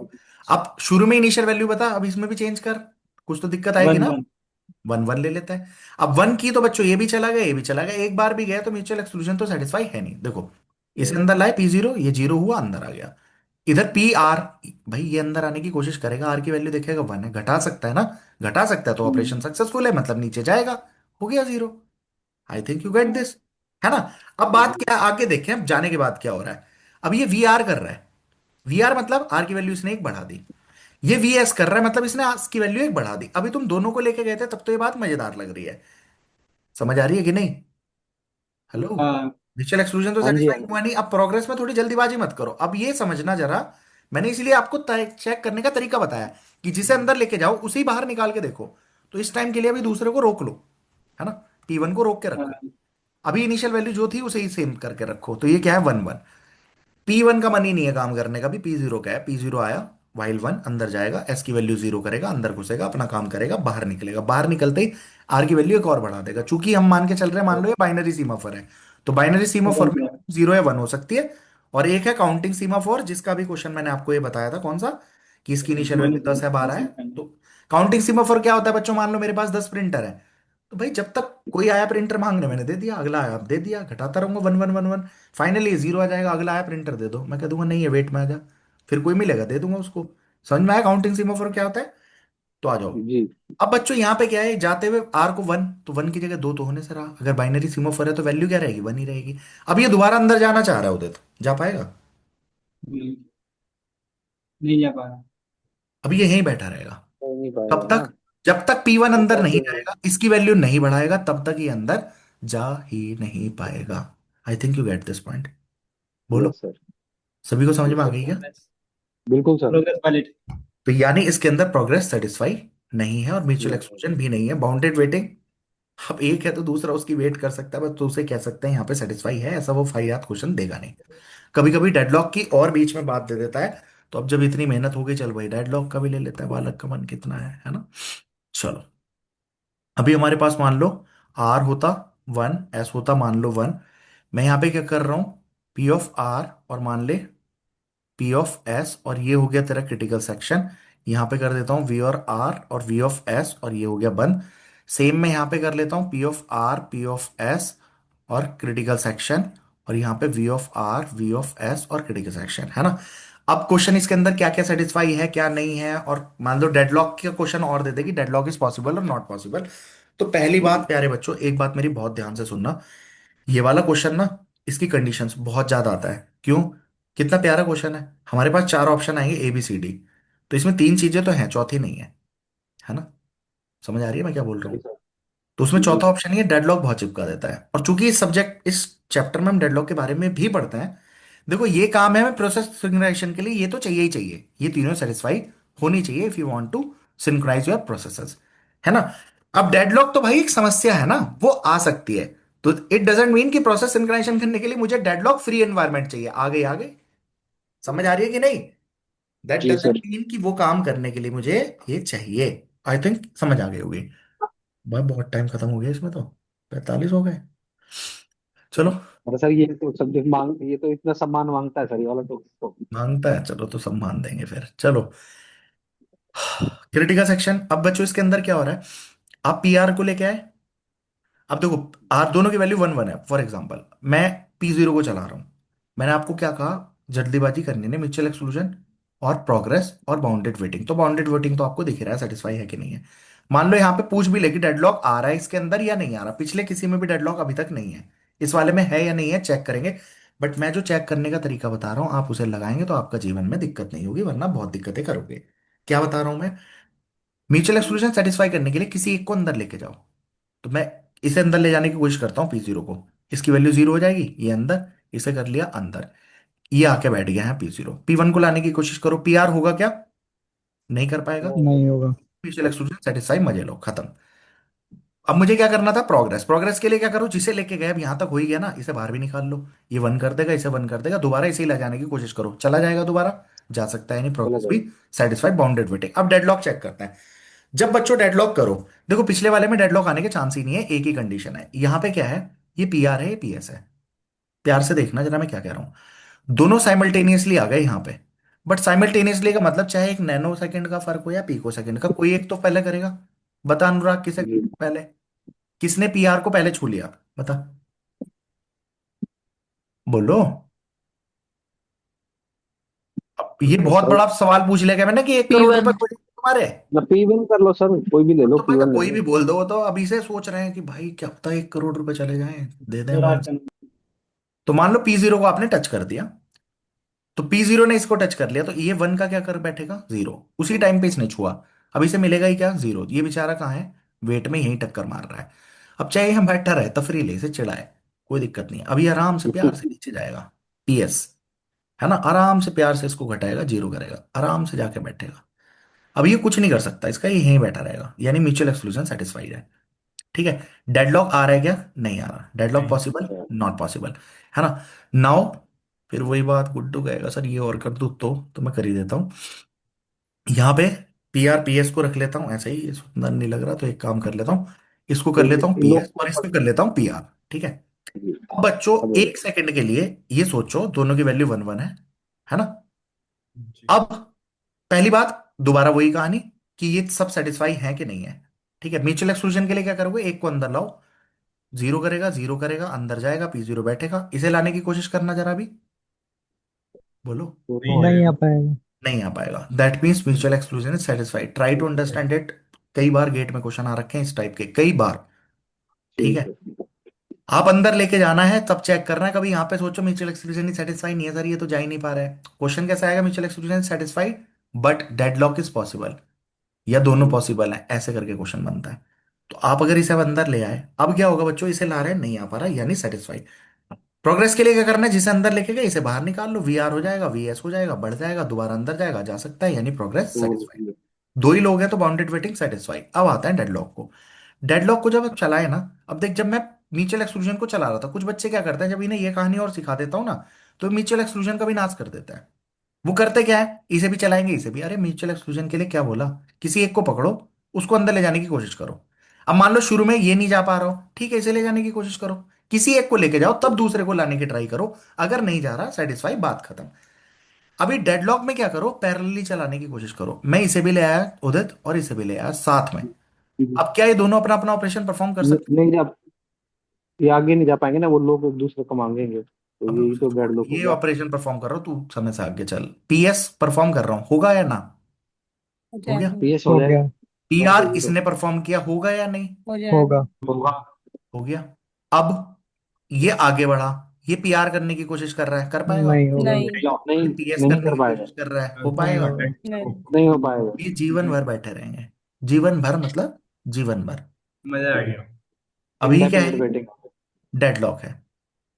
अब शुरू में इनिशियल वैल्यू बता, अब इसमें भी चेंज कर, कुछ तो दिक्कत आएगी वन ना। वन। वन वन ले लेता है। अब वन की तो बच्चों ये भी चला गया ये भी चला गया, एक बार भी गया तो म्यूचुअल एक्सक्लूजन तो सेटिस्फाई है नहीं, देखो। इसे अंदर लाए पी जीरो, ये जीरो हुआ अंदर आ गया। इधर पी आर, भाई ये अंदर आने की कोशिश करेगा, आर की वैल्यू देखेगा वन है, घटा सकता है ना, घटा सकता है तो ऑपरेशन सक्सेसफुल है, मतलब नीचे जाएगा, हो गया zero. I think you get this, है ना। अब बात क्या है, आगे देखें अब जाने के बाद क्या हो रहा है। अब ये वी आर कर रहा है, वी आर मतलब आर की वैल्यू इसने एक बढ़ा दी। ये वी एस कर रहा है मतलब इसने आर की वैल्यू एक बढ़ा दी। अभी तुम दोनों को लेके गए थे तब तो ये बात मजेदार लग रही है, समझ आ रही है कि नहीं। हेलो। हाँ। म्यूचुअल एक्सक्लूजन तो हाँ जी, सेटिस्फाई हाँ जी। हुआ नहीं, अब प्रोग्रेस में थोड़ी जल्दीबाजी मत करो, अब ये समझना जरा। मैंने इसलिए आपको चेक करने का तरीका बताया कि जिसे अंदर लेके जाओ उसे ही बाहर निकाल के देखो। तो इस टाइम के लिए अभी दूसरे को रोक लो, है ना, P1 को रोक के रखो। हाँ। अभी इनिशियल वैल्यू जो थी उसे ही सेम करके रखो, तो ये क्या है, वन वन। P1 का मन ही नहीं है काम करने का भी, P0 का है, P0 आया, वाइल वन अंदर जाएगा, एस की वैल्यू जीरो करेगा, अंदर घुसेगा, अपना काम करेगा, बाहर निकलेगा, बाहर निकलते ही आर की वैल्यू एक और बढ़ा देगा। चूंकि हम मान के चल रहे हैं, मान लो ये बाइनरी सीमाफोर है, तो बाइनरी सीमाफोर में जीरो या वन हो सकती है। और एक है काउंटिंग सीमाफोर, जिसका भी क्वेश्चन मैंने आपको ये बताया था, कौन सा, कि इसकी इनिशियल दोनों वैल्यू 10 है 12 है। सेकंड। तो काउंटिंग सीमाफोर क्या होता है बच्चों, मान लो मेरे पास 10 प्रिंटर है, तो भाई जब तक कोई आया प्रिंटर मांगने, मैंने दे दिया, अगला आया, अब दे दिया, घटाता रहूंगा one one one one. Finally zero आ जाएगा, अगला आया प्रिंटर दे दो, मैं कह दूंगा नहीं है वेट में आ जा, फिर कोई मिलेगा दे दूंगा उसको। समझ में आया काउंटिंग सीमाफोर क्या होता है। तो आ जाओ। जी। अब बच्चों यहाँ पे क्या है, जाते हुए आर को वन, तो वन की जगह दो तो होने से रहा, अगर बाइनरी सीमाफोर है तो वैल्यू क्या रहेगी, वन ही रहेगी। अब ये दोबारा अंदर जाना चाह रहा है उधर, तो जा पाएगा? नहीं, नहीं जा पा रहा। अभी ये यहीं बैठा रहेगा। हो नहीं कब पाएगा ना। तक? जब तक P1 जब अंदर नहीं तक। जाएगा, इसकी वैल्यू नहीं बढ़ाएगा, तब तक ये अंदर जा ही नहीं पाएगा। I think you get this point, बोलो। Yes sir. सभी को समझ जी में आ सर। गई क्या? प्रोग्रेस। बिल्कुल सर। Progress valid. तो यानी इसके अंदर प्रोग्रेस सेटिस्फाई नहीं है और म्यूचुअल नहीं। एक्सक्लूजन भी नहीं है, बाउंडेड वेटिंग। अब एक है तो दूसरा उसकी वेट कर सकता है, बस तो उसे कह सकते हैं यहाँ पे सेटिस्फाई है, ऐसा वो फाइयात क्वेश्चन देगा नहीं। कभी कभी डेडलॉक की और बीच में बात दे देता है। तो अब जब इतनी मेहनत हो गई, चल भाई डेडलॉक का भी ले लेते हैं, बालक का मन कितना है ना। चलो, अभी हमारे पास मान लो आर होता वन, एस होता मान लो वन। मैं यहाँ पे क्या कर रहा हूँ, पी ऑफ आर और मान ले पी ऑफ एस, और ये हो गया तेरा क्रिटिकल सेक्शन। यहाँ पे कर देता हूँ वी और आर और वी ऑफ एस, और ये हो गया बंद। सेम मैं यहाँ पे कर लेता हूँ P of R P of S और क्रिटिकल सेक्शन, और यहाँ पे V of R V of S और क्रिटिकल सेक्शन, है ना। अब क्वेश्चन इसके अंदर क्या क्या सेटिस्फाई है क्या नहीं है, और मान लो डेडलॉक का क्वेश्चन और दे देगी, डेडलॉक इज पॉसिबल और नॉट पॉसिबल। तो पहली बात प्यारे बच्चों, एक बात मेरी बहुत ध्यान से सुनना, ये वाला क्वेश्चन ना, इसकी कंडीशंस बहुत ज्यादा आता है। क्यों? कितना प्यारा क्वेश्चन है, हमारे पास चार ऑप्शन आएंगे ए बी सी डी, तो इसमें तीन चीजें तो हैं, चौथी नहीं है, है ना? समझ आ रही है मैं क्या बोल रहा जी हूँ? सर। तो उसमें जी। चौथा ऑप्शन ये डेडलॉक बहुत चिपका देता है, और चूंकि इस सब्जेक्ट इस चैप्टर में हम डेडलॉक के बारे में भी पढ़ते हैं, देखो ये काम है प्रोसेस सिंक्रोनाइजेशन के लिए, ये तो चाहिए ही चाहिए, ये तीनों सेटिस्फाई होनी चाहिए if you want to synchronize your processes, है ना? अब डेडलॉक तो भाई एक समस्या है ना, वो आ सकती है, तो इट डजेंट मीन कि प्रोसेस सिंक्रोनाइजेशन करने के लिए मुझे डेडलॉक फ्री एनवायरनमेंट चाहिए। आगे आगे समझ आ रही है कि नहीं? दैट जी डजेंट सर। मीन कि वो काम करने के लिए मुझे ये चाहिए। आई थिंक समझ आ गई होगी। भाई बहुत टाइम खत्म हो गया इसमें तो, 45 हो गए। चलो। अरे सर ये तो सब्जेक्ट मांग, ये तो इतना सम्मान मांगता है सर ये वाला तो। मांगता है, चलो तो सब मान देंगे फिर, चलो। Critical section. अब बच्चों इसके अंदर क्या हो रहा है, आप पीआर को लेके आए। अब देखो, आर दोनों की वैल्यू वन वन है, फॉर एग्जांपल मैं P0 को चला रहा हूं। मैंने आपको क्या कहा, जल्दीबाजी करनी है, म्यूचुअल एक्सक्लूजन और प्रोग्रेस और बाउंडेड वेटिंग। तो बाउंडेड वेटिंग तो आपको दिख रहा है सेटिस्फाई है कि नहीं है। मान लो यहाँ पे पूछ भी ले कि डेडलॉक आ रहा है इसके अंदर या नहीं आ रहा, पिछले किसी में भी डेडलॉक अभी तक नहीं है, इस वाले में है या नहीं है चेक करेंगे। बट मैं जो चेक करने का तरीका बता रहा हूं, आप उसे लगाएंगे तो आपका जीवन में दिक्कत नहीं होगी, वरना बहुत दिक्कतें करोगे। क्या बता रहा हूं मैं? म्यूचुअल एक्सक्लूजन सेटिस्फाई करने के लिए किसी एक को अंदर लेके जाओ। तो मैं इसे अंदर ले जाने की कोशिश करता हूँ P0 को, इसकी वैल्यू जीरो हो जाएगी, ये अंदर, इसे कर लिया अंदर, ये आके बैठ गया है P0। P1 को लाने की कोशिश करो, PR होगा क्या? नहीं कर पाएगा। नहीं होगा। म्यूचुअल एक्सक्लूजन सेटिस्फाई, मजे लो, खत्म। अब मुझे क्या करना था, प्रोग्रेस। प्रोग्रेस के लिए क्या करो, जिसे लेके गए अब यहां तक हो ही गया ना, इसे बाहर भी निकाल लो, ये वन कर देगा, इसे वन कर देगा, दोबारा इसे ही ले जाने की कोशिश करो, चला जाएगा दोबारा, जा सकता है नहीं, चला प्रोग्रेस भी जाएगा। Satisfy bounded waiting. अब डेडलॉक चेक करते हैं। जब बच्चों डेडलॉक करो, देखो पिछले वाले में डेडलॉक आने के चांस ही नहीं है, एक ही कंडीशन है, यहां पे क्या है, ये PR है, ये PS है। प्यार से देखना जरा मैं क्या कह रहा हूं, दोनों साइमल्टेनियसली आ गए यहां पे। बट साइमल्टेनियसली का मतलब चाहे एक नैनो सेकंड का फर्क हो या पिको सेकंड का, कोई एक तो पहले करेगा। बता अनुराग, किसे जी। पहले, किसने PR को पहले छू लिया, बता, बोलो। अब ये बहुत सर बड़ा सवाल पूछ लिया क्या मैंने कि 1 करोड़ रुपए P1, खोजे तुम्हारे। ना P1 कर लो सर, कोई भी ले लो, तो मैं P1 ले कोई लो। भी बोल दो, तो अभी से सोच रहे हैं कि भाई क्या पता 1 करोड़ रुपए चले जाएं, दे दें अनुराग मान। चंद्र। तो मान लो P0 को आपने टच कर दिया, तो P0 ने इसको टच कर लिया, तो ये वन का क्या कर बैठेगा, जीरो, उसी टाइम पे इसने छुआ। अब इसे मिलेगा ही क्या, जीरो। ये बेचारा कहाँ है, वेट में यही टक्कर मार रहा है। अब चाहे हम बैठा रहे, तफरी ले, इसे चिढ़ाए, कोई दिक्कत नहीं है, अभी आराम से प्यार से नीचे जाएगा, PS, है ना, आराम से प्यार से इसको घटाएगा, जीरो करेगा, आराम से जाके बैठेगा। अब ये कुछ नहीं कर सकता इसका, ये यहीं बैठा रहेगा, यानी म्यूचुअल एक्सक्लूजन सेटिस्फाइड है। ठीक है। डेडलॉक आ रहा है क्या, नहीं आ रहा, डेडलॉक नहीं। पॉसिबल, नॉट पॉसिबल, है ना? नाउ फिर वही बात, गुड्डू कहेगा सर ये और कर दो, तो मैं कर ही देता हूँ। यहाँ पे PRPS को रख लेता हूँ ऐसे ही, ये सुंदर नहीं लग रहा, तो एक काम कर लेता हूँ, इसको कर लेता हूँ इन लोग PS और इसको कर लेता हूँ PR। ठीक है। जी। अब बच्चों अब हो गया। 1 सेकंड के लिए ये सोचो, दोनों की वैल्यू वन वन है ना? जी। अब पहली बात, दोबारा वही कहानी, कि ये सब सेटिस्फाई है कि नहीं है। ठीक है, म्यूचुअल एक्सक्लूजन के लिए क्या करोगे, एक को अंदर लाओ, जीरो करेगा, जीरो करेगा, अंदर जाएगा, P0 बैठेगा, इसे लाने की कोशिश करना जरा भी, बोलो। वो तो नहीं है। नहीं आ आएगा। पाएगा। नहीं आ पाएगा, that means mutual exclusion is satisfied, try to understand इट। कई बार गेट में क्वेश्चन आ रखे हैं इस टाइप के, कई बार। ठीक ठीक है। है। आप अंदर लेके जाना है तब चेक करना है, कभी यहाँ पे सोचो म्यूचुअल एक्सक्लूजन ही सेटिस्फाई नहीं है सर, ये तो जा ही नहीं पा रहा है, क्वेश्चन कैसा आएगा, mutual exclusion satisfied but deadlock is possible, या दोनों जी। पॉसिबल है, ऐसे करके क्वेश्चन बनता है। तो आप अगर इसे अब अंदर ले आए, अब क्या होगा बच्चों, इसे ला रहे हैं, नहीं आ पा रहा, यानी सेटिस्फाइड। प्रोग्रेस के लिए क्या करना है, जिसे अंदर लेके गए इसे बाहर निकाल लो, VR हो जाएगा, VS हो जाएगा, बढ़ जाएगा, दोबारा अंदर जाएगा, जा सकता है, यानी प्रोग्रेस तो सेटिस्फाइड। दो ही लोग हैं तो बाउंडेड वेटिंग सेटिस्फाइड। अब आता है डेडलॉक को। डेडलॉक को जब आप चलाए ना, अब देख, जब मैं म्यूचुअल एक्सक्लूजन को चला रहा था, कुछ बच्चे क्या करते हैं, जब इन्हें ये कहानी और सिखा देता हूँ ना, तो म्यूचुअल एक्सक्लूजन का भी नाश कर देता है। वो करते क्या है, इसे भी चलाएंगे, इसे भी, अरे म्यूचुअल एक्सक्लूजन के लिए क्या बोला, किसी एक को पकड़ो, उसको अंदर ले जाने की कोशिश करो। अब मान लो शुरू में ये नहीं जा पा रहा हो, ठीक है, इसे ले जाने की कोशिश करो, किसी एक को लेके जाओ, तब दूसरे को लाने की ट्राई करो, अगर नहीं जा रहा, सेटिस्फाई, बात खत्म। अभी डेडलॉक में क्या करो, पैरेलली चलाने की कोशिश करो, मैं इसे भी ले आया उदित और इसे भी ले आया साथ में। अब क्या ये दोनों अपना अपना ऑपरेशन परफॉर्म कर सकते हैं? नहीं जा, ये आगे नहीं जा पाएंगे ना, वो लोग एक दूसरे को मांगेंगे, तो अब यही तो डेडलॉक हो ये गया। ऑपरेशन परफॉर्म कर रहा हूँ, तू समय से आगे चल। पीएस परफॉर्म कर रहा हूँ, होगा या ना? हो गया। पीएस हो हो जाएगा। गया। हाँ पीआर सही है तो। इसने परफॉर्म किया, होगा या नहीं? होगा। होगा। हो गया। अब ये आगे बढ़ा, ये पीआर करने की कोशिश कर रहा है, कर पाएगा? नहीं होगा। नहीं, ये पीएस नहीं करने कर की पाएगा। कोशिश कर रहा है, हो नहीं पाएगा? होगा। नहीं हो पाएगा। ये जीवन भर बैठे रहेंगे, जीवन भर मतलब जीवन भर। मजा आ गया। अभी क्या इंडेफिनिट है? वेटिंग। डेडलॉक है।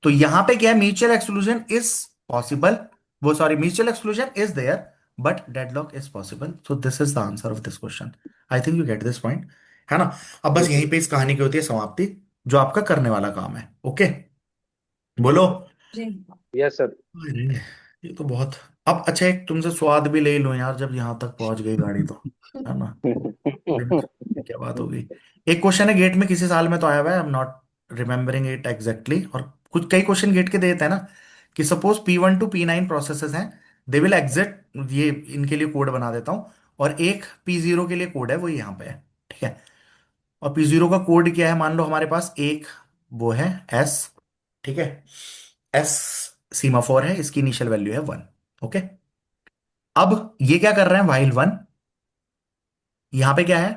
तो यहां पे क्या है, म्यूचुअल एक्सक्लूजन इज पॉसिबल, वो sorry, mutual exclusion is there but deadlock is possible. So this is the answer of this question. I think you get this point, है ना? अब बस यहीं पे इस कहानी की होती है समाप्ति, जो आपका करने वाला काम है। ओके, बोलो। Yes sir. अरे, ये तो बहुत। अब अच्छा, एक तुमसे स्वाद भी ले लूं यार, जब यहां तक पहुंच गई गाड़ी तो, है ना? बिना स्वाद के क्या बात होगी। एक क्वेश्चन है गेट में, किसी साल में तो आया हुआ है, I am not remembering it exactly. और कुछ कई क्वेश्चन गेट के देते हैं ना, कि suppose P1 to P9 processes हैं, दे विल एग्जिट, ये इनके लिए कोड बना देता हूं, और एक P0 के लिए कोड है, वो यहाँ पे है। ठीक है। और P0 का कोड क्या है, मान लो हमारे पास एक वो है S। ठीक है। S सीमाफोर है, इसकी इनिशियल वैल्यू है 1। ओके। अब ये क्या कर रहे हैं, वाइल 1, यहां पे क्या है?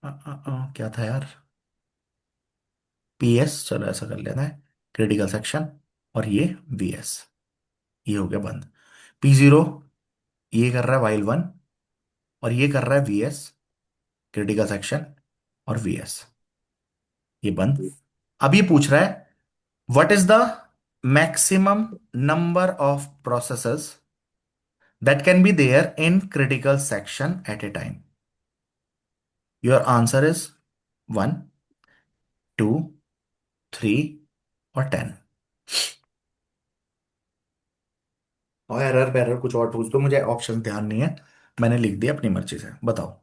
क्या था यार? PS, चलो ऐसा कर लेना है, क्रिटिकल सेक्शन, और ये VS, ये हो गया बंद। P0 ये कर रहा है वाइल 1, और ये कर रहा है VS, क्रिटिकल सेक्शन, और VS, ये बंद। अब ये पूछ रहा है, what is the maximum number of processes that can be there in critical section at a time? Your answer is 1, 2, 3 और 10। और एरर पैरर कुछ और पूछ दो, मुझे ऑप्शन ध्यान नहीं है, मैंने लिख दिया अपनी मर्जी से, बताओ।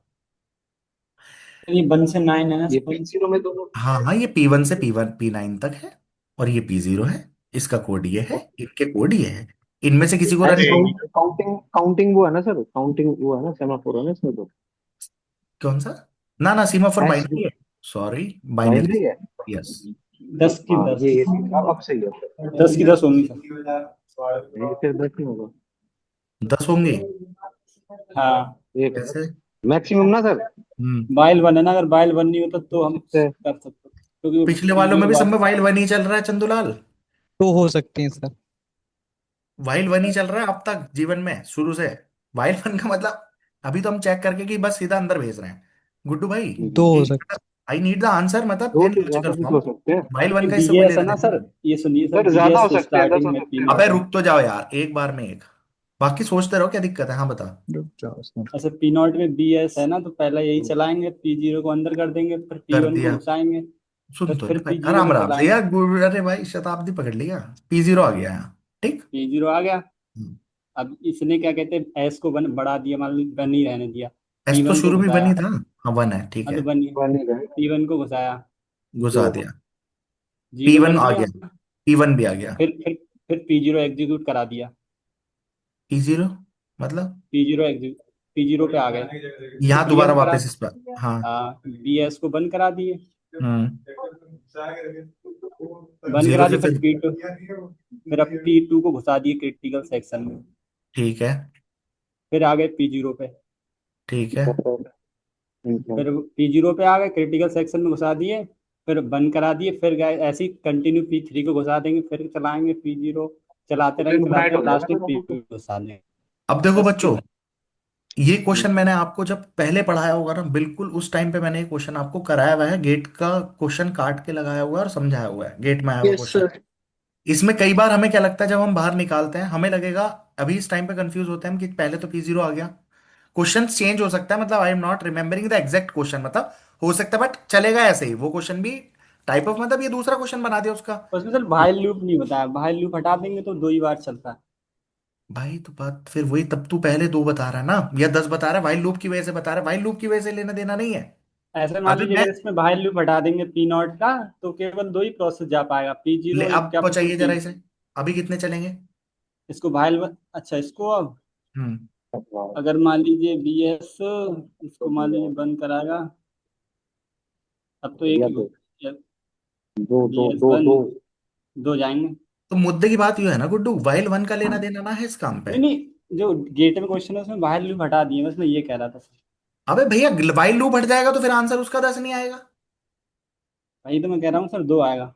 ये 1 से 9 है ना ये सर? P0 में दोनों। हाँ हाँ, ये P1 से P9 तक है, और ये P0 है, इसका कोड ये है, इनके कोड ये है, इनमें से किसी को रन ऐसे करना है। काउंटिंग काउंटिंग वो है ना सर, काउंटिंग वो है ना, सेमाफोर है ना इसमें तो। कौन सा? ना ना, सीमा फॉर एस बाइनरी है, सॉरी, बाइनरी। बाइनरी है। यस। 10 की हाँ 10। ये अब सही है। 10 की 10 होंगी सर। ये फिर 10 नहीं होगा। 10 होंगे? हाँ। एक कैसे? मैक्सिमम ना सर। बाइल 1 है ना, अगर बाइल 1 नहीं होता तो हम इससे कर सकते, क्योंकि वो पिछले वालों में P0 भी सब बाद। में वाइल वन ही चल रहा है चंदूलाल, तो हो सकते हैं सर। वाइल वन ही चल रहा है अब तक जीवन में शुरू से। वाइल वन का मतलब, अभी तो हम चेक करके कि बस सीधा अंदर भेज रहे हैं, गुड्डू भाई। दो हो एक, सकते आई नीड द आंसर, मतलब दो इन से लॉजिकल ज्यादा भी तो फॉर्म। हो सकते हैं। वाइल वन का इससे कोई बीएस है लेना ना देना सर, नहीं। ये सुनिए सर, सर ज्यादा बीएस हो सकते हैं, 10 स्टार्टिंग हो में सकते हैं P0 अबे सर। है। रुक तो जाओ यार, एक बार में एक, बाकी सोचते रहो, क्या दिक्कत है? हाँ बता। रुक जाओ सर। ऐसे P0 में बीएस है ना, तो पहले यही चलाएंगे, P0 को अंदर कर देंगे, फिर कर P1 को दिया, घुसाएंगे, सुन तो फिर ले भाई, P0 आराम को आराम से चलाएंगे। यार, अरे भाई शताब्दी पकड़ लिया। P0 आ गया यहाँ, ठीक। P0 आ गया। अब इसने क्या कहते हैं, एस को बढ़ा दिया, मान लो बन ही रहने दिया, एस तो P1 को शुरू में घुसाया। बनी था। हाँ, वन है, ठीक हाँ है। तो बन गया, बन ही रहे। P1 को घुसाया, घुसा दो दिया। 0 P1 बन आ गया। गया, P1 भी आ गया। फिर P0 एग्जीक्यूट करा दिया, P0 मतलब P0 एग्जीक्यूट, P0 पे आ गए, फिर यहाँ बी दोबारा वन करा, वापस इस पर, हाँ। BS को बंद करा दिए, हम्म। बंद जीरो करा से दिए, फिर फिर, P2, फिर अब P2 को घुसा दिए क्रिटिकल सेक्शन में, ठीक है, फिर आ गए P0 पे, ठीक है, ठीक फिर P0 पे आ गए, क्रिटिकल सेक्शन में घुसा दिए, फिर बंद करा दिए, फिर गए ऐसे ही कंटिन्यू P3 को घुसा देंगे, फिर चलाएंगे P0, चलाते है। रहेंगे इनफिनाइट चलाते हो रहेंगे, जाएगा लास्ट में ना P2 तो। को घुसा देंगे। अब देखो 10 की बच्चों, 10। ये क्वेश्चन मैंने आपको जब पहले पढ़ाया होगा ना, बिल्कुल उस टाइम पे मैंने ये क्वेश्चन आपको कराया हुआ है, गेट का क्वेश्चन काट के लगाया हुआ है और समझाया हुआ है, गेट में आया हुआ यस क्वेश्चन। सर। इसमें कई बार हमें क्या लगता है, जब हम बाहर निकालते हैं हमें लगेगा, अभी इस टाइम पे कंफ्यूज होते हैं हम कि पहले तो P0 आ गया। क्वेश्चन चेंज हो सकता है, मतलब I am not remembering the exact question, मतलब हो सकता है, बट चलेगा ऐसे ही वो क्वेश्चन भी, टाइप ऑफ, मतलब ये दूसरा क्वेश्चन बना दिया उसका। उसमें सर भाई लूप नहीं बताया, भाई लूप हटा देंगे तो 2 ही बार चलता है। भाई तो बात फिर वही, तब तू पहले 2 बता रहा है ना, या 10 बता रहा है, वाइल लूप की वजह से बता रहा है, वाइल लूप की वजह से लेना देना नहीं है। ऐसे मान अभी लीजिए मैं, अगर इसमें भाई लूप हटा देंगे P0 का, तो केवल 2 ही प्रोसेस जा पाएगा, ले P0 अब क्या फिर पहुंचाइए जरा P। इसे, अभी कितने चलेंगे? इसको भाई, अच्छा इसको अब, हम्म। अगर मान लीजिए BS इसको मान लीजिए बंद कराएगा, अब तो एक या ही तो हो, दो दो BS दो दो। बंद, 2 जाएंगे। तो मुद्दे की बात ये है ना गुड्डू, वाइल वन का लेना देना ना है इस काम पे। नहीं नहीं, जो गेट में क्वेश्चन है उसमें बाहर लूप हटा दिए, बस मैं ये कह रहा था सर। अबे भैया, वाइल लूप हट जाएगा तो फिर आंसर उसका 10 नहीं आएगा। वही तो मैं कह रहा हूँ सर, 2 आएगा।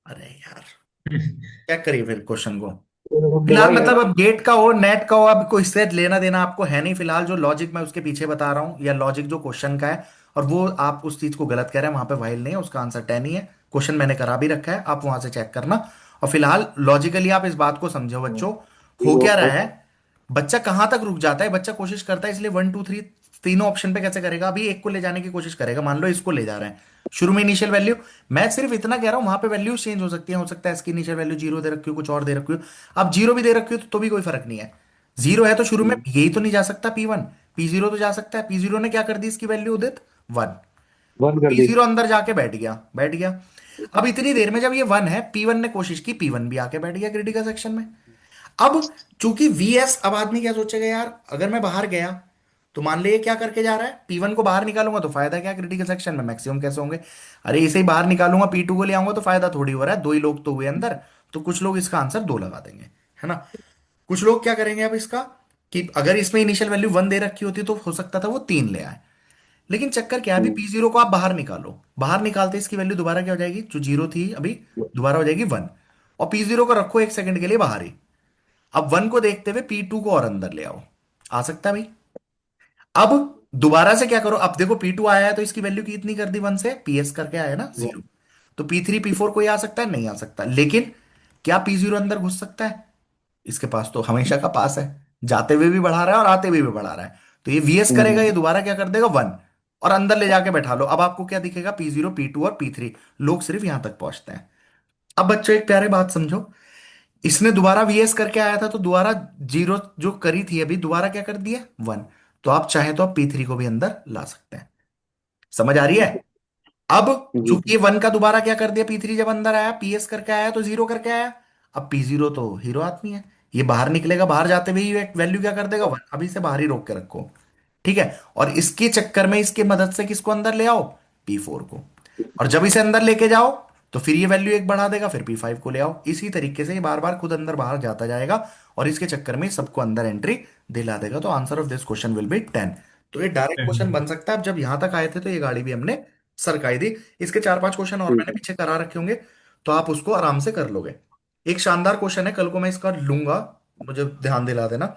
अरे यार, क्या करिए फिर क्वेश्चन को। तो फिलहाल भाई मतलब अब गेट का हो नेट का हो, अब कोई इससे लेना देना आपको है नहीं। फिलहाल जो लॉजिक मैं उसके पीछे बता रहा हूँ, या लॉजिक जो क्वेश्चन का है, और वो आप उस चीज को गलत कह रहे हैं, वहां पे वाइल नहीं है, उसका आंसर 10 ही है। क्वेश्चन मैंने करा भी रखा है, आप वहां से चेक करना। और फिलहाल लॉजिकली आप इस बात को समझो बच्चों, हो जीरो क्या रहा है। है। बच्चा कहां तक रुक जाता है, बच्चा कोशिश करता है, इसलिए 1 2 3 तीनों ऑप्शन पे कैसे करेगा, अभी एक को ले जाने की कोशिश करेगा। मान लो इसको ले जा रहे हैं, शुरू में इनिशियल वैल्यू, मैं सिर्फ इतना कह रहा हूं वहां पे वैल्यूज चेंज हो सकती है, हो सकता है इसकी इनिशियल वैल्यू 0 दे रखी हो, कुछ और दे रखी हो। अब 0 भी दे रखी हो तो भी कोई फर्क नहीं है। 0 है तो शुरू में यही तो नहीं जा सकता P1, P0 तो जा सकता है। P0 ने क्या कर दी इसकी वैल्यू उदित, 1। बंद कर दी। P0 अंदर जाके बैठ गया, बैठ गया। अब इतनी देर में जब ये 1 है, P1 ने कोशिश की, P1 भी आके बैठ गया क्रिटिकल सेक्शन में। अब चूंकि VS, अब आदमी क्या सोचेगा यार, अगर मैं बाहर गया तो मान ले ये क्या करके जा रहा है, P1 को बाहर निकालूंगा तो फायदा क्या क्रिटिकल सेक्शन में, मैक्सिमम कैसे होंगे। अरे इसे ही बाहर निकालूंगा, P2 को ले आऊंगा तो फायदा थोड़ी हो रहा है, 2 ही लोग तो हुए अंदर। तो कुछ लोग इसका आंसर 2 लगा देंगे, है ना। कुछ लोग क्या करेंगे अब इसका, कि अगर इसमें इनिशियल वैल्यू 1 दे रखी होती तो हो सकता था वो 3 ले आए। लेकिन चक्कर क्या है, अभी P0 को आप बाहर निकालो, बाहर निकालते इसकी वैल्यू दोबारा क्या हो जाएगी, जो 0 थी अभी दोबारा हो जाएगी 1। और P0 को रखो 1 सेकंड के लिए बाहर ही। अब 1 को देखते हुए P2 को और अंदर ले आओ, आ सकता है भाई। अब दोबारा से क्या करो, अब देखो P2 आया है तो इसकी वैल्यू कितनी कर दी, 1 से PS करके आया है ना, 0। तो P3 P4 कोई आ सकता है, नहीं आ सकता। लेकिन क्या P0 अंदर घुस सकता है, इसके पास तो हमेशा का पास है, जाते हुए भी बढ़ा रहा है और आते हुए भी बढ़ा रहा है। तो ये VS करेगा, ये दोबारा क्या कर देगा, 1, और अंदर ले जाके बैठा लो। अब आपको क्या दिखेगा, P0 P2 और P3, लोग सिर्फ यहां तक पहुंचते हैं। अब बच्चों एक प्यारे बात समझो, इसने दोबारा VS करके आया था तो दोबारा 0 जो करी थी अभी, दोबारा क्या कर दिया, 1। तो आप चाहे तो आप P3 को भी अंदर ला सकते हैं। समझ आ रही है। अब जी। चूंकि ये 1 का दोबारा क्या कर दिया, P3 जब अंदर आया, PS करके आया तो 0 करके आया। अब P0 तो हीरो आदमी है, ये बाहर निकलेगा, बाहर जाते हुए ये वैल्यू क्या कर देगा, 1। अभी से बाहर ही रोक के रखो, ठीक है। और इसके चक्कर में, इसके मदद से किसको अंदर ले आओ, P4 को। और जब इसे अंदर लेके जाओ तो फिर ये वैल्यू 1 बढ़ा देगा, फिर P5 को ले आओ। इसी तरीके से ये बार बार खुद अंदर बाहर जाता जाएगा, और इसके चक्कर में सबको अंदर एंट्री दिला देगा। तो answer of this question will be 10। तो ये डायरेक्ट क्वेश्चन बन सकता है। अब जब यहां तक आए थे तो ये गाड़ी भी हमने सरकाई दी। इसके 4 5 क्वेश्चन और मैंने पीछे करा रखे होंगे, तो आप उसको आराम से कर लोगे। एक शानदार क्वेश्चन है, कल को मैं इसका लूंगा, मुझे ध्यान दिला देना।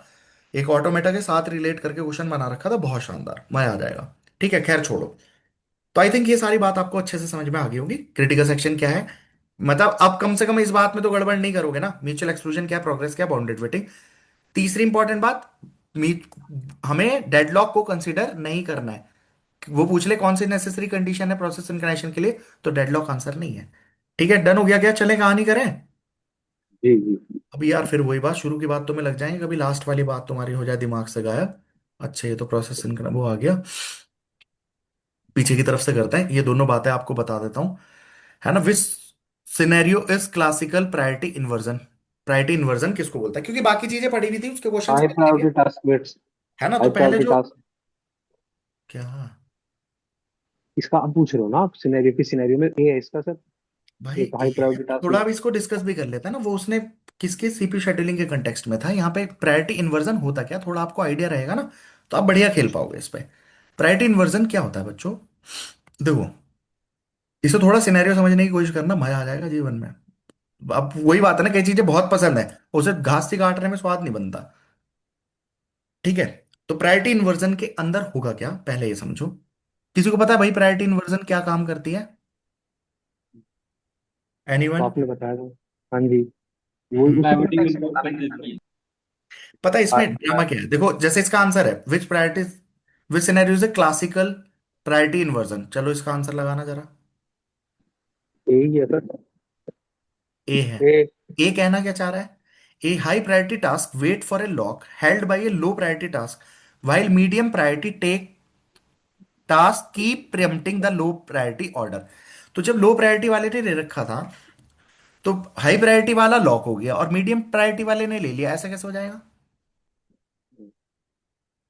एक ऑटोमेटा के साथ रिलेट करके क्वेश्चन बना रखा था, बहुत शानदार, मजा आ जाएगा। ठीक है, खैर छोड़ो। तो आई थिंक ये सारी बात आपको अच्छे से समझ में आ गई होगी, क्रिटिकल सेक्शन क्या है। मतलब अब कम से कम इस बात में तो गड़बड़ नहीं करोगे ना, म्यूचुअल एक्सक्लूजन क्या, प्रोग्रेस क्या, बाउंडेड वेटिंग। तीसरी इंपॉर्टेंट बात, हमें डेडलॉक को कंसीडर नहीं करना है। वो पूछ ले कौन सी नेसेसरी कंडीशन है प्रोसेस सिंक्रोनाइजेशन के लिए, तो डेडलॉक आंसर नहीं है। ठीक है, डन हो गया क्या, चले कहानी करें। जी जी। अभी यार फिर वही बात, शुरू की बात तो में लग जाएंगे, कभी लास्ट वाली बात तुम्हारी हो जाए दिमाग से गायब। अच्छा ये तो प्रोसेस सिंक्रोनाइजेशन वो आ गया, पीछे की तरफ से करते हैं। ये दोनों बातें आपको बता देता हूं, है ना। Which scenario is classical priority inversion. Priority inversion किसको बोलता है, क्योंकि बाकी चीजें पड़ी हुई थी, उसके क्वेश्चंस हाई देंगे, प्रायोरिटी टास्क वेट्स। है ना। तो हाई पहले प्रायोरिटी जो, टास्क। क्या, इसका आप पूछ रहे हो ना आप, सिनेरियो की सिनेरियो में ए है इसका सर। भाई एक हाई ये है, प्रायोरिटी तो टास्क। थोड़ा अब इसको डिस्कस भी कर लेते हैं ना। वो उसने किसके सीपीयू शेड्यूलिंग के कंटेक्स्ट में था, यहाँ पे प्रायोरिटी इन्वर्जन होता क्या, थोड़ा आपको आइडिया रहेगा ना, तो आप बढ़िया खेल पाओगे इस पे। प्रायोरिटी इन्वर्जन क्या होता है बच्चों, देखो, इसे थोड़ा सिनेरियो समझने की कोशिश करना, मजा आ जाएगा जीवन में। अब वही बात है ना, कई चीजें बहुत पसंद है, उसे घास से काटने में स्वाद नहीं बनता। ठीक है, तो प्रायोरिटी इन्वर्जन के अंदर होगा क्या, पहले ये समझो। किसी को पता है भाई प्रायोरिटी इन्वर्जन क्या काम करती है, तो एनीवन। आपने बताया था। हाँ जी। वो उसको प्राइवेटिंग में context लोग बताना कर है कि देती है। पता है इसमें ड्रामा क्या है, देखो जैसे इसका आंसर है which priority, which scenario is a classical priority inversion. चलो इसका आंसर लगाना जरा। यही है सर। ए है। ए। ए कहना क्या चाह रहा है, a high priority task wait for a lock held by a low priority task, while medium priority take task की preempting the low priority order. तो जब लो प्रायोरिटी वाले ने ले रखा था, तो हाई प्रायोरिटी वाला लॉक हो गया और मीडियम प्रायोरिटी वाले ने ले लिया, ऐसा कैसे हो जाएगा।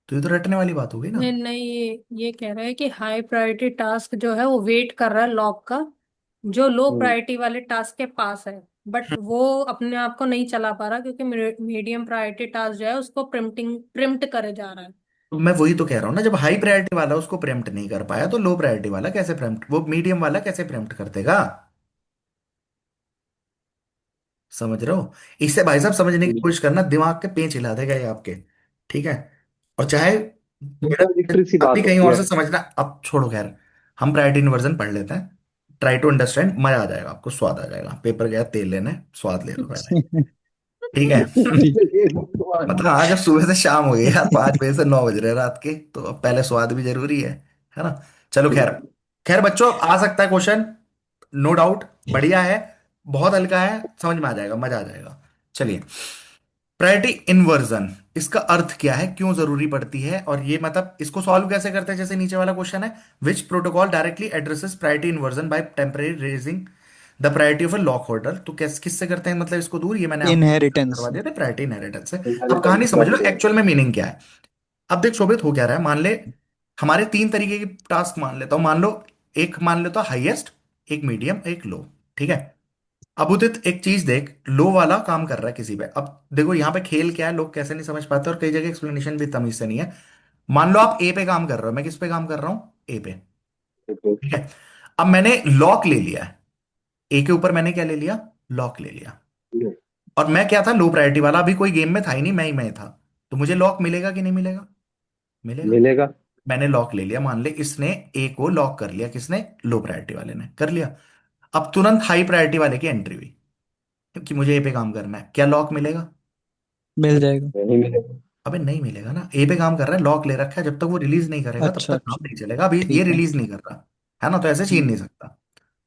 तो ये तो रटने वाली बात हो गई ना। नहीं नहीं, ये कह रहा है कि हाई प्रायोरिटी टास्क जो है वो वेट कर रहा है लॉक का, जो लो हम्म। प्रायोरिटी वाले टास्क के पास है। बट वो अपने आप को नहीं चला पा रहा क्योंकि मीडियम प्रायोरिटी टास्क जो है उसको प्रिम्प्ट करे जा रहा है। तो मैं वही तो कह रहा हूँ ना, जब हाई प्रायोरिटी वाला उसको प्रेम्प्ट नहीं कर पाया तो लो प्रायोरिटी वाला कैसे प्रेम्प्ट, वो मीडियम वाला कैसे प्रेम्प्ट कर देगा? समझ रहे हो? इससे भाई साहब समझने की कोशिश करना, दिमाग के पेंच हिला देगा ये आपके। ठीक है? और चाहे कॉन्ट्राडिक्टरी सी आप भी बात कहीं होती और है। से समझना, अब छोड़ो खैर। हम प्रायोरिटी इन्वर्जन पढ़ लेते हैं। ट्राई टू अंडरस्टैंड, मजा आ जाएगा आपको, स्वाद आ जाएगा। पेपर गया तेल लेने, स्वाद ले लो पहले। ठीक है? ठीक। मतलब आज अब सुबह से शाम हो गई यार, 5 बजे से 9 बज रहे हैं रात के, तो अब पहले स्वाद भी जरूरी है ना? चलो खैर। खैर बच्चों, आ सकता है क्वेश्चन, नो डाउट। बढ़िया है, बहुत हल्का है, समझ में आ जाएगा, मजा आ जाएगा। चलिए, प्रायोरिटी इन्वर्जन, इसका अर्थ क्या है, क्यों जरूरी पड़ती है, और ये मतलब इसको सॉल्व कैसे करते हैं? जैसे नीचे वाला क्वेश्चन है, which protocol directly addresses priority inversion by temporary raising the priority of a lock holder. तो किससे करते हैं मतलब इसको दूर? ये मैंने आपको इनहेरिटेंस। करवा दिया था, प्रायोरिटी इनहेरिटेंस से। अब कहानी इनहेरिटेंस समझ लो करते हैं। एक्चुअल में मीनिंग क्या है। अब देख शोभित, हो क्या रहा है, मान ले हमारे 3 तरीके की टास्क मान लेता हूं। मान लो, एक मान लेता हाईएस्ट, एक मीडियम, एक लो। ठीक है? अब उदित एक चीज देख, लो वाला काम कर रहा है किसी पे। अब देखो यहाँ पे खेल क्या है, लोग कैसे नहीं समझ पाते, और कई जगह एक्सप्लेनेशन भी तमीज से नहीं है। मान लो आप ए पे काम कर रहे हो, मैं किस पे काम कर रहा हूँ? ए पे। ठीक है? अब मैंने लॉक ले लिया है, ए के ऊपर मैंने क्या ले लिया? लॉक ले लिया। और मैं क्या था? लो प्रायोरिटी वाला, अभी कोई गेम में था ही नहीं, मैं था। तो मुझे लॉक मिलेगा कि नहीं मिलेगा? मिलेगा। मिलेगा। मैंने लॉक ले लिया, मान ले इसने ए को लॉक कर लिया, किसने? लो प्रायोरिटी वाले ने कर लिया। अब तुरंत हाई प्रायोरिटी वाले की एंट्री हुई, क्योंकि मुझे ए पे काम करना है, क्या लॉक मिलेगा? मिल जाएगा। नहीं मिलेगा। अबे नहीं मिलेगा ना, ए पे काम कर रहा है, लॉक ले रखा है, जब तक वो रिलीज नहीं करेगा तब अच्छा तक काम अच्छा। नहीं चलेगा। अभी ये ठीक है। रिलीज नहीं कर रहा है ना, तो ऐसे छीन नहीं सकता।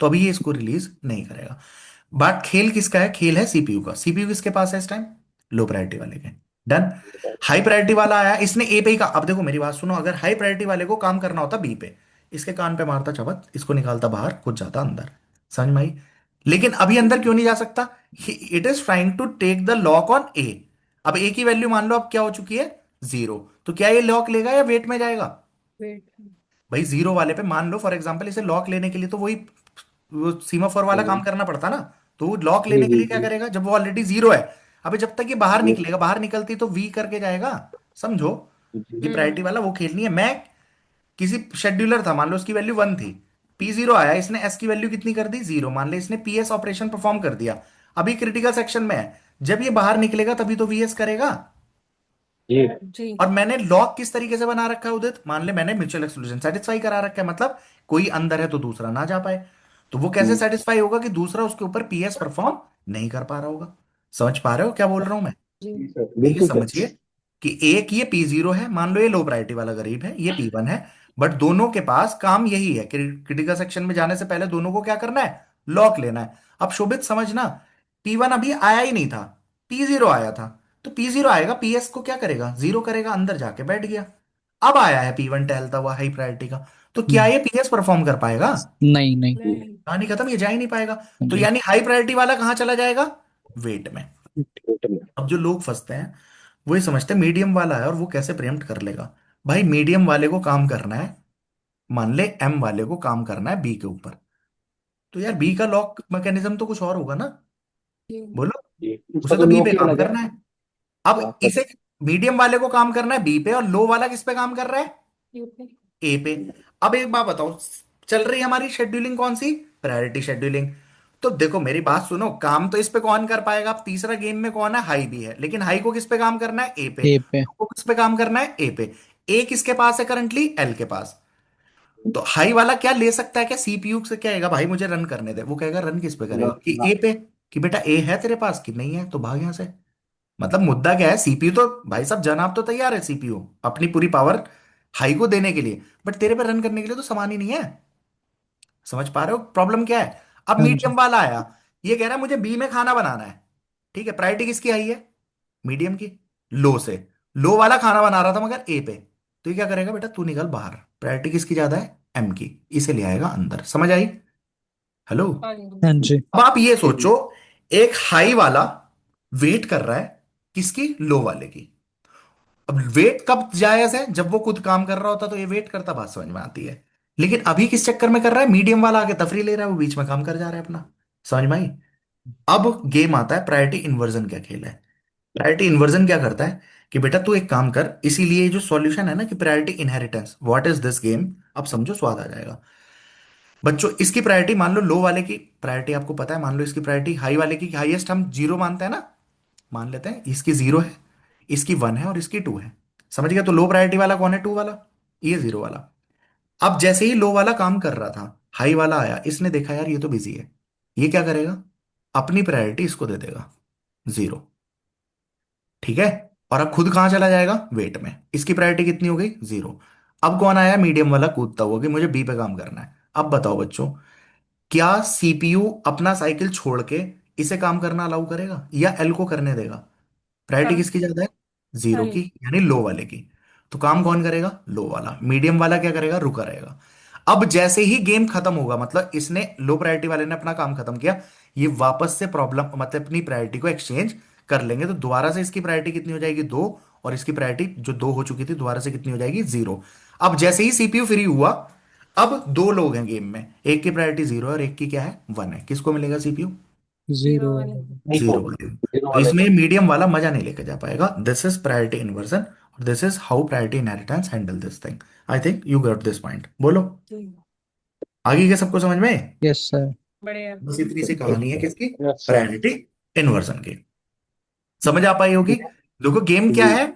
तो अभी ये इसको रिलीज नहीं करेगा। बट खेल किसका है? खेल है सीपीयू का। सीपीयू किसके पास है इस टाइम? लो प्रायोरिटी वाले के। डन। हाई प्रायोरिटी वाला आया, इसने ए पे ही का, अब देखो मेरी बात सुनो, अगर हाई प्रायोरिटी वाले को काम करना होता बी पे, इसके कान पे मारता चबत, इसको निकालता बाहर, खुद जाता अंदर। समझ में आई? लेकिन अभी अंदर क्यों नहीं जा सकता? It is trying to take the lock on A. अब ए की वैल्यू मान लो अब क्या हो चुकी है? 0। तो क्या ये लॉक लेगा या वेट में जाएगा? वेट। भाई 0 वाले पे मान लो फॉर एग्जांपल, इसे लॉक लेने के लिए तो वही वो सीमाफोर वाला काम करना पड़ता ना। तो वो लॉक लेने के लिए क्या करेगा जब वो ऑलरेडी 0 है? अबे जब तक ये बाहर निकलेगा, बाहर निकलती तो वी करके जाएगा। समझो, ये प्रायोरिटी वाला वो खेल नहीं है। मैं किसी शेड्यूलर था, मान लो उसकी वैल्यू 1 थी, P0 आया, इसने एस की वैल्यू कितनी कर दी? 0। मान ले इसने पीएस ऑपरेशन परफॉर्म कर दिया, अभी क्रिटिकल सेक्शन में है। जब ये बाहर निकलेगा तभी तो वीएस करेगा। जी। जी। और मैंने लॉक किस तरीके से बना रखा है उदित? मान ले मैंने म्यूचुअल एक्सक्लूजन सेटिस्फाई करा रखा है, मतलब कोई अंदर है तो दूसरा ना जा पाए। तो वो कैसे सेटिस्फाई होगा कि दूसरा उसके ऊपर पीएस परफॉर्म नहीं कर पा रहा होगा? समझ पा रहे हो क्या बोल रहा हूं मैं? जी। जी सर, ये बिल्कुल सर। समझिए कि एक ये P0 है, मान लो ये लो प्रायोरिटी वाला गरीब है, ये P1 है। बट दोनों के पास काम यही है, क्रिटिकल सेक्शन में जाने से पहले दोनों को क्या करना है? लॉक लेना है। अब शोभित समझना, P1 अभी आया ही नहीं था, P0 आया था। तो P0 आएगा, पीएस को क्या करेगा? 0 करेगा, अंदर जाके बैठ गया। अब आया है P1 टहलता हुआ हाई प्रायोरिटी का, तो क्या ये पीएस परफॉर्म कर पाएगा? नहीं नहीं। नहीं। कहानी खत्म, ये जा ही नहीं पाएगा। तो जी। यानी हाई प्रायोरिटी वाला कहां चला जाएगा? वेट में। टोटल। अब जो लोग फंसते हैं, वही समझते हैं मीडियम वाला है और वो कैसे प्रेम्प्ट कर लेगा। भाई मीडियम वाले को काम करना है, मान ले एम वाले को काम करना है बी के ऊपर, तो यार बी का लॉक मैकेनिज्म तो कुछ और होगा ना? जी। बोलो। जी, उसका उसे तो तो बी पे लॉक ही काम अलग है। करना है। अब बात इसे, मीडियम वाले को काम करना है बी पे, और लो वाला किस पे काम कर रहा है? यूपी। ए पे। अब एक बात बताओ, चल रही है हमारी शेड्यूलिंग कौन सी? Priority scheduling. तो देखो मेरी बात सुनो, काम तो इस पे कौन कर पाएगा? अब तीसरा गेम में कौन है? हाई भी है, लेकिन हाई को किस पे काम करना है? ए पे। ए पे। लो को किस पे काम करना है? ए पे। ए किसके पास है करंटली? एल के पास। तो हाई वाला क्या ले सकता है? क्या सीपीयू से कहेगा भाई मुझे रन करने दे? वो कहेगा रन किस पे ना करेगा? कि ना। ए पे। कि बेटा ए है तेरे पास कि नहीं है, तो भाग यहां से। मतलब मुद्दा क्या है, सीपीयू तो भाई साहब जनाब तो तैयार है, सीपीयू अपनी पूरी पावर हाई को देने के लिए, बट तेरे पे रन करने के लिए तो सामान ही नहीं है। समझ पा रहे हो प्रॉब्लम क्या है? अब हाँ जी। मीडियम वाला आया, ये कह रहा है मुझे बी में खाना बनाना है। ठीक है, प्रायोरिटी किसकी हाई है? मीडियम की। लो से, लो वाला खाना बना रहा था मगर ए पे। तो ये क्या करेगा? बेटा तू निकल बाहर, प्रायोरिटी किसकी ज्यादा है? एम की। इसे ले आएगा अंदर। समझ आई? हेलो? हाँ जी। हाँ जी। अब आप ये सोचो, एक हाई वाला वेट कर रहा है किसकी? लो वाले की। अब वेट कब जायज है? जब वो खुद काम कर रहा होता तो ये वेट करता, बात समझ में आती है। लेकिन अभी किस चक्कर में कर रहा है? मीडियम वाला आके तफरी ले रहा है, वो बीच में काम कर जा रहा है अपना। समझ में आई? अब गेम आता है प्रायोरिटी इन्वर्जन। क्या खेल है प्रायोरिटी इन्वर्जन? क्या करता है कि बेटा तू एक काम कर, इसीलिए जो सॉल्यूशन है ना कि priority inheritance, what is this game, अब समझो स्वाद आ जाएगा बच्चों। इसकी प्रायोरिटी मान लो, लो वाले की प्रायोरिटी आपको पता है, मान लो इसकी प्रायोरिटी हाई वाले की हाईएस्ट हम जीरो मानते हैं ना, मान लेते हैं इसकी जीरो है, इसकी वन है और इसकी टू है। समझ गया? तो लो प्रायोरिटी वाला कौन है? टू वाला, ये जीरो वाला। अब जैसे ही लो वाला काम कर रहा था, हाई वाला आया, इसने देखा यार ये तो बिजी है, ये क्या करेगा, अपनी प्रायोरिटी इसको दे देगा, जीरो। ठीक है? और अब खुद कहां चला जाएगा, वेट में। इसकी प्रायोरिटी कितनी हो गई, जीरो। अब कौन आया, मीडियम वाला कूदता हुआ कि मुझे बी पे काम करना है। अब बताओ बच्चों, क्या सीपीयू अपना साइकिल छोड़ के इसे काम करना अलाउ करेगा या एल को करने देगा? प्रायोरिटी हाँ, किसकी ज्यादा है, जीरो हाँ, की, यानी लो वाले की। तो काम कौन करेगा, लो वाला। मीडियम वाला क्या करेगा, रुका रहेगा। अब जैसे ही गेम खत्म होगा, मतलब इसने लो प्रायोरिटी वाले ने अपना काम खत्म किया, ये वापस से प्रॉब्लम मतलब अपनी प्रायोरिटी को एक्सचेंज कर लेंगे। तो दोबारा से इसकी प्रायोरिटी कितनी हो जाएगी, दो। और इसकी प्रायोरिटी जो दो हो चुकी थी दोबारा से कितनी हो जाएगी, जीरो। अब जैसे ही सीपीयू फ्री हुआ, अब दो लोग हैं गेम में, एक की प्रायोरिटी जीरो है और एक की क्या है, वन है। किसको मिलेगा सीपीयू, जीरो जीरो वाले। नहीं जीरो को वाले। जीरो तो वाले इसमें को। मीडियम वाला मजा नहीं लेके जा पाएगा। दिस इज प्रायोरिटी इन्वर्जन और this is how priority inheritance handle this thing. I think you got this point. बोलो जी। आगे के सबको समझ में? Yes sir. बढ़िया। बस इतनी सी कहानी है किसकी, यस सर। प्रायोरिटी इन्वर्जन की। समझ आ पाई होगी? देखो गेम क्या जी। है,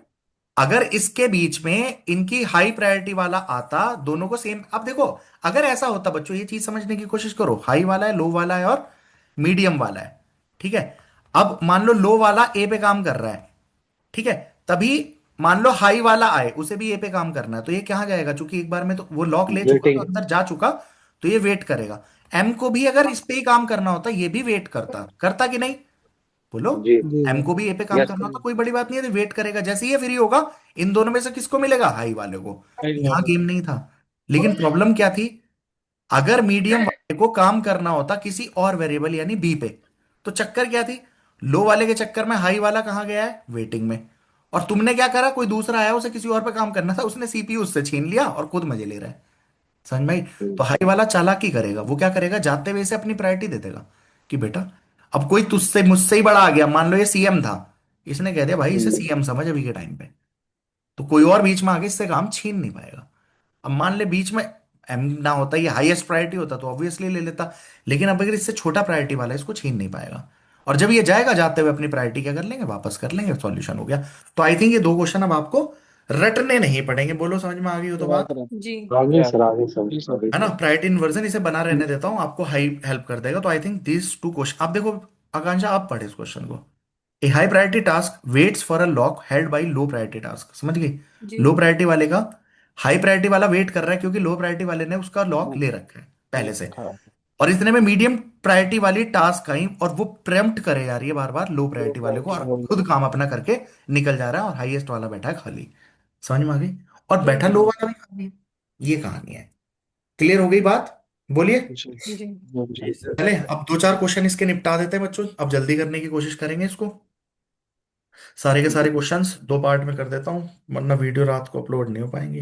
अगर इसके बीच में इनकी हाई प्रायोरिटी वाला आता, दोनों को सेम। अब देखो, अगर ऐसा होता बच्चों, ये चीज समझने की कोशिश करो, हाई वाला है, लो वाला है और मीडियम वाला है। ठीक है? अब मान लो लो वाला ए पे काम कर रहा है, ठीक है, तभी मान लो हाई वाला आए, उसे भी ए पे काम करना है, तो ये कहाँ जाएगा, चूंकि एक बार में तो वो लॉक ले चुका तो वेटिंग। अंदर जा चुका, तो ये वेट करेगा। एम को भी अगर इस पे ही काम करना होता, ये भी वेट करता करता कि नहीं, बोलो। जी। जी एम सर। को भी ए पे काम यस करना सर। होता, कोई बड़ी बात नहीं है, तो वेट करेगा। जैसे ही ये फ्री होगा, इन दोनों में से किसको मिलेगा, हाई वाले को। यहां गेम नहीं था। लेकिन प्रॉब्लम क्या थी, अगर मीडियम वाले को काम करना होता किसी और वेरिएबल यानी बी पे, तो चक्कर क्या थी, लो वाले के चक्कर में हाई वाला कहां गया है, वेटिंग में। और तुमने क्या करा, कोई दूसरा आया, उसे किसी और पे काम करना था, उसने सीपीयू उससे छीन लिया और खुद मजे ले रहा है। समझ में आई? तो हाई वाला चालाकी करेगा, वो क्या करेगा, जाते हुए से अपनी प्रायोरिटी दे देगा कि बेटा अब कोई तुझसे मुझसे ही बड़ा आ गया, मान लो ये सीएम था, इसने कह दिया भाई इसे सीएम समझ अभी के टाइम पे, तो कोई और बीच में आके इससे काम छीन नहीं पाएगा। अब मान ले बीच में एम ना होता, ये हाईएस्ट प्रायोरिटी होता तो ऑब्वियसली ले लेता, लेकिन अब अगर इससे छोटा प्रायोरिटी वाला है, इसको छीन नहीं पाएगा। और जब ये जाएगा, जाते हुए अपनी प्रायोरिटी क्या कर लेंगे, वापस कर लेंगे, सॉल्यूशन हो गया। तो आई थिंक ये दो क्वेश्चन अब आपको रटने नहीं पड़ेंगे। बोलो समझ में आ गई हो तो बात, जी। आगे सर, आगे सर, आगे है ना? सर। प्रायोरिटी इन्वर्जन इसे बना रहने देता हूं, आपको हाई हेल्प कर देगा। तो I think this two question, आप देखो आकांक्षा, आप पढ़े इस क्वेश्चन को। A high priority task waits for a lock held by low priority task, समझ गई? जी। लो प्रायोरिटी वाले का हाई प्रायोरिटी वाला वेट कर रहा है, क्योंकि लो प्रायोरिटी वाले ने उसका लॉक ले रखा है पहले से। और इतने में मीडियम प्रायोरिटी वाली टास्क आई और वो प्रेम्प्ट करे जा रही है बार बार लो प्रायोरिटी वाले को, और खुद काम अपना करके निकल जा रहा है, और हाईएस्ट वाला बैठा है खाली। समझ में आ गई? और जी। बैठा लो वाला भी खाली। ये कहानी है। क्लियर हो गई बात? बोलिए। जी। जी सर। चले अब दो चार क्वेश्चन इसके निपटा देते हैं बच्चों, अब जल्दी करने की कोशिश करेंगे इसको। सारे के सारे क्वेश्चंस दो पार्ट में कर देता हूँ, वरना वीडियो रात को अपलोड नहीं हो पाएंगे।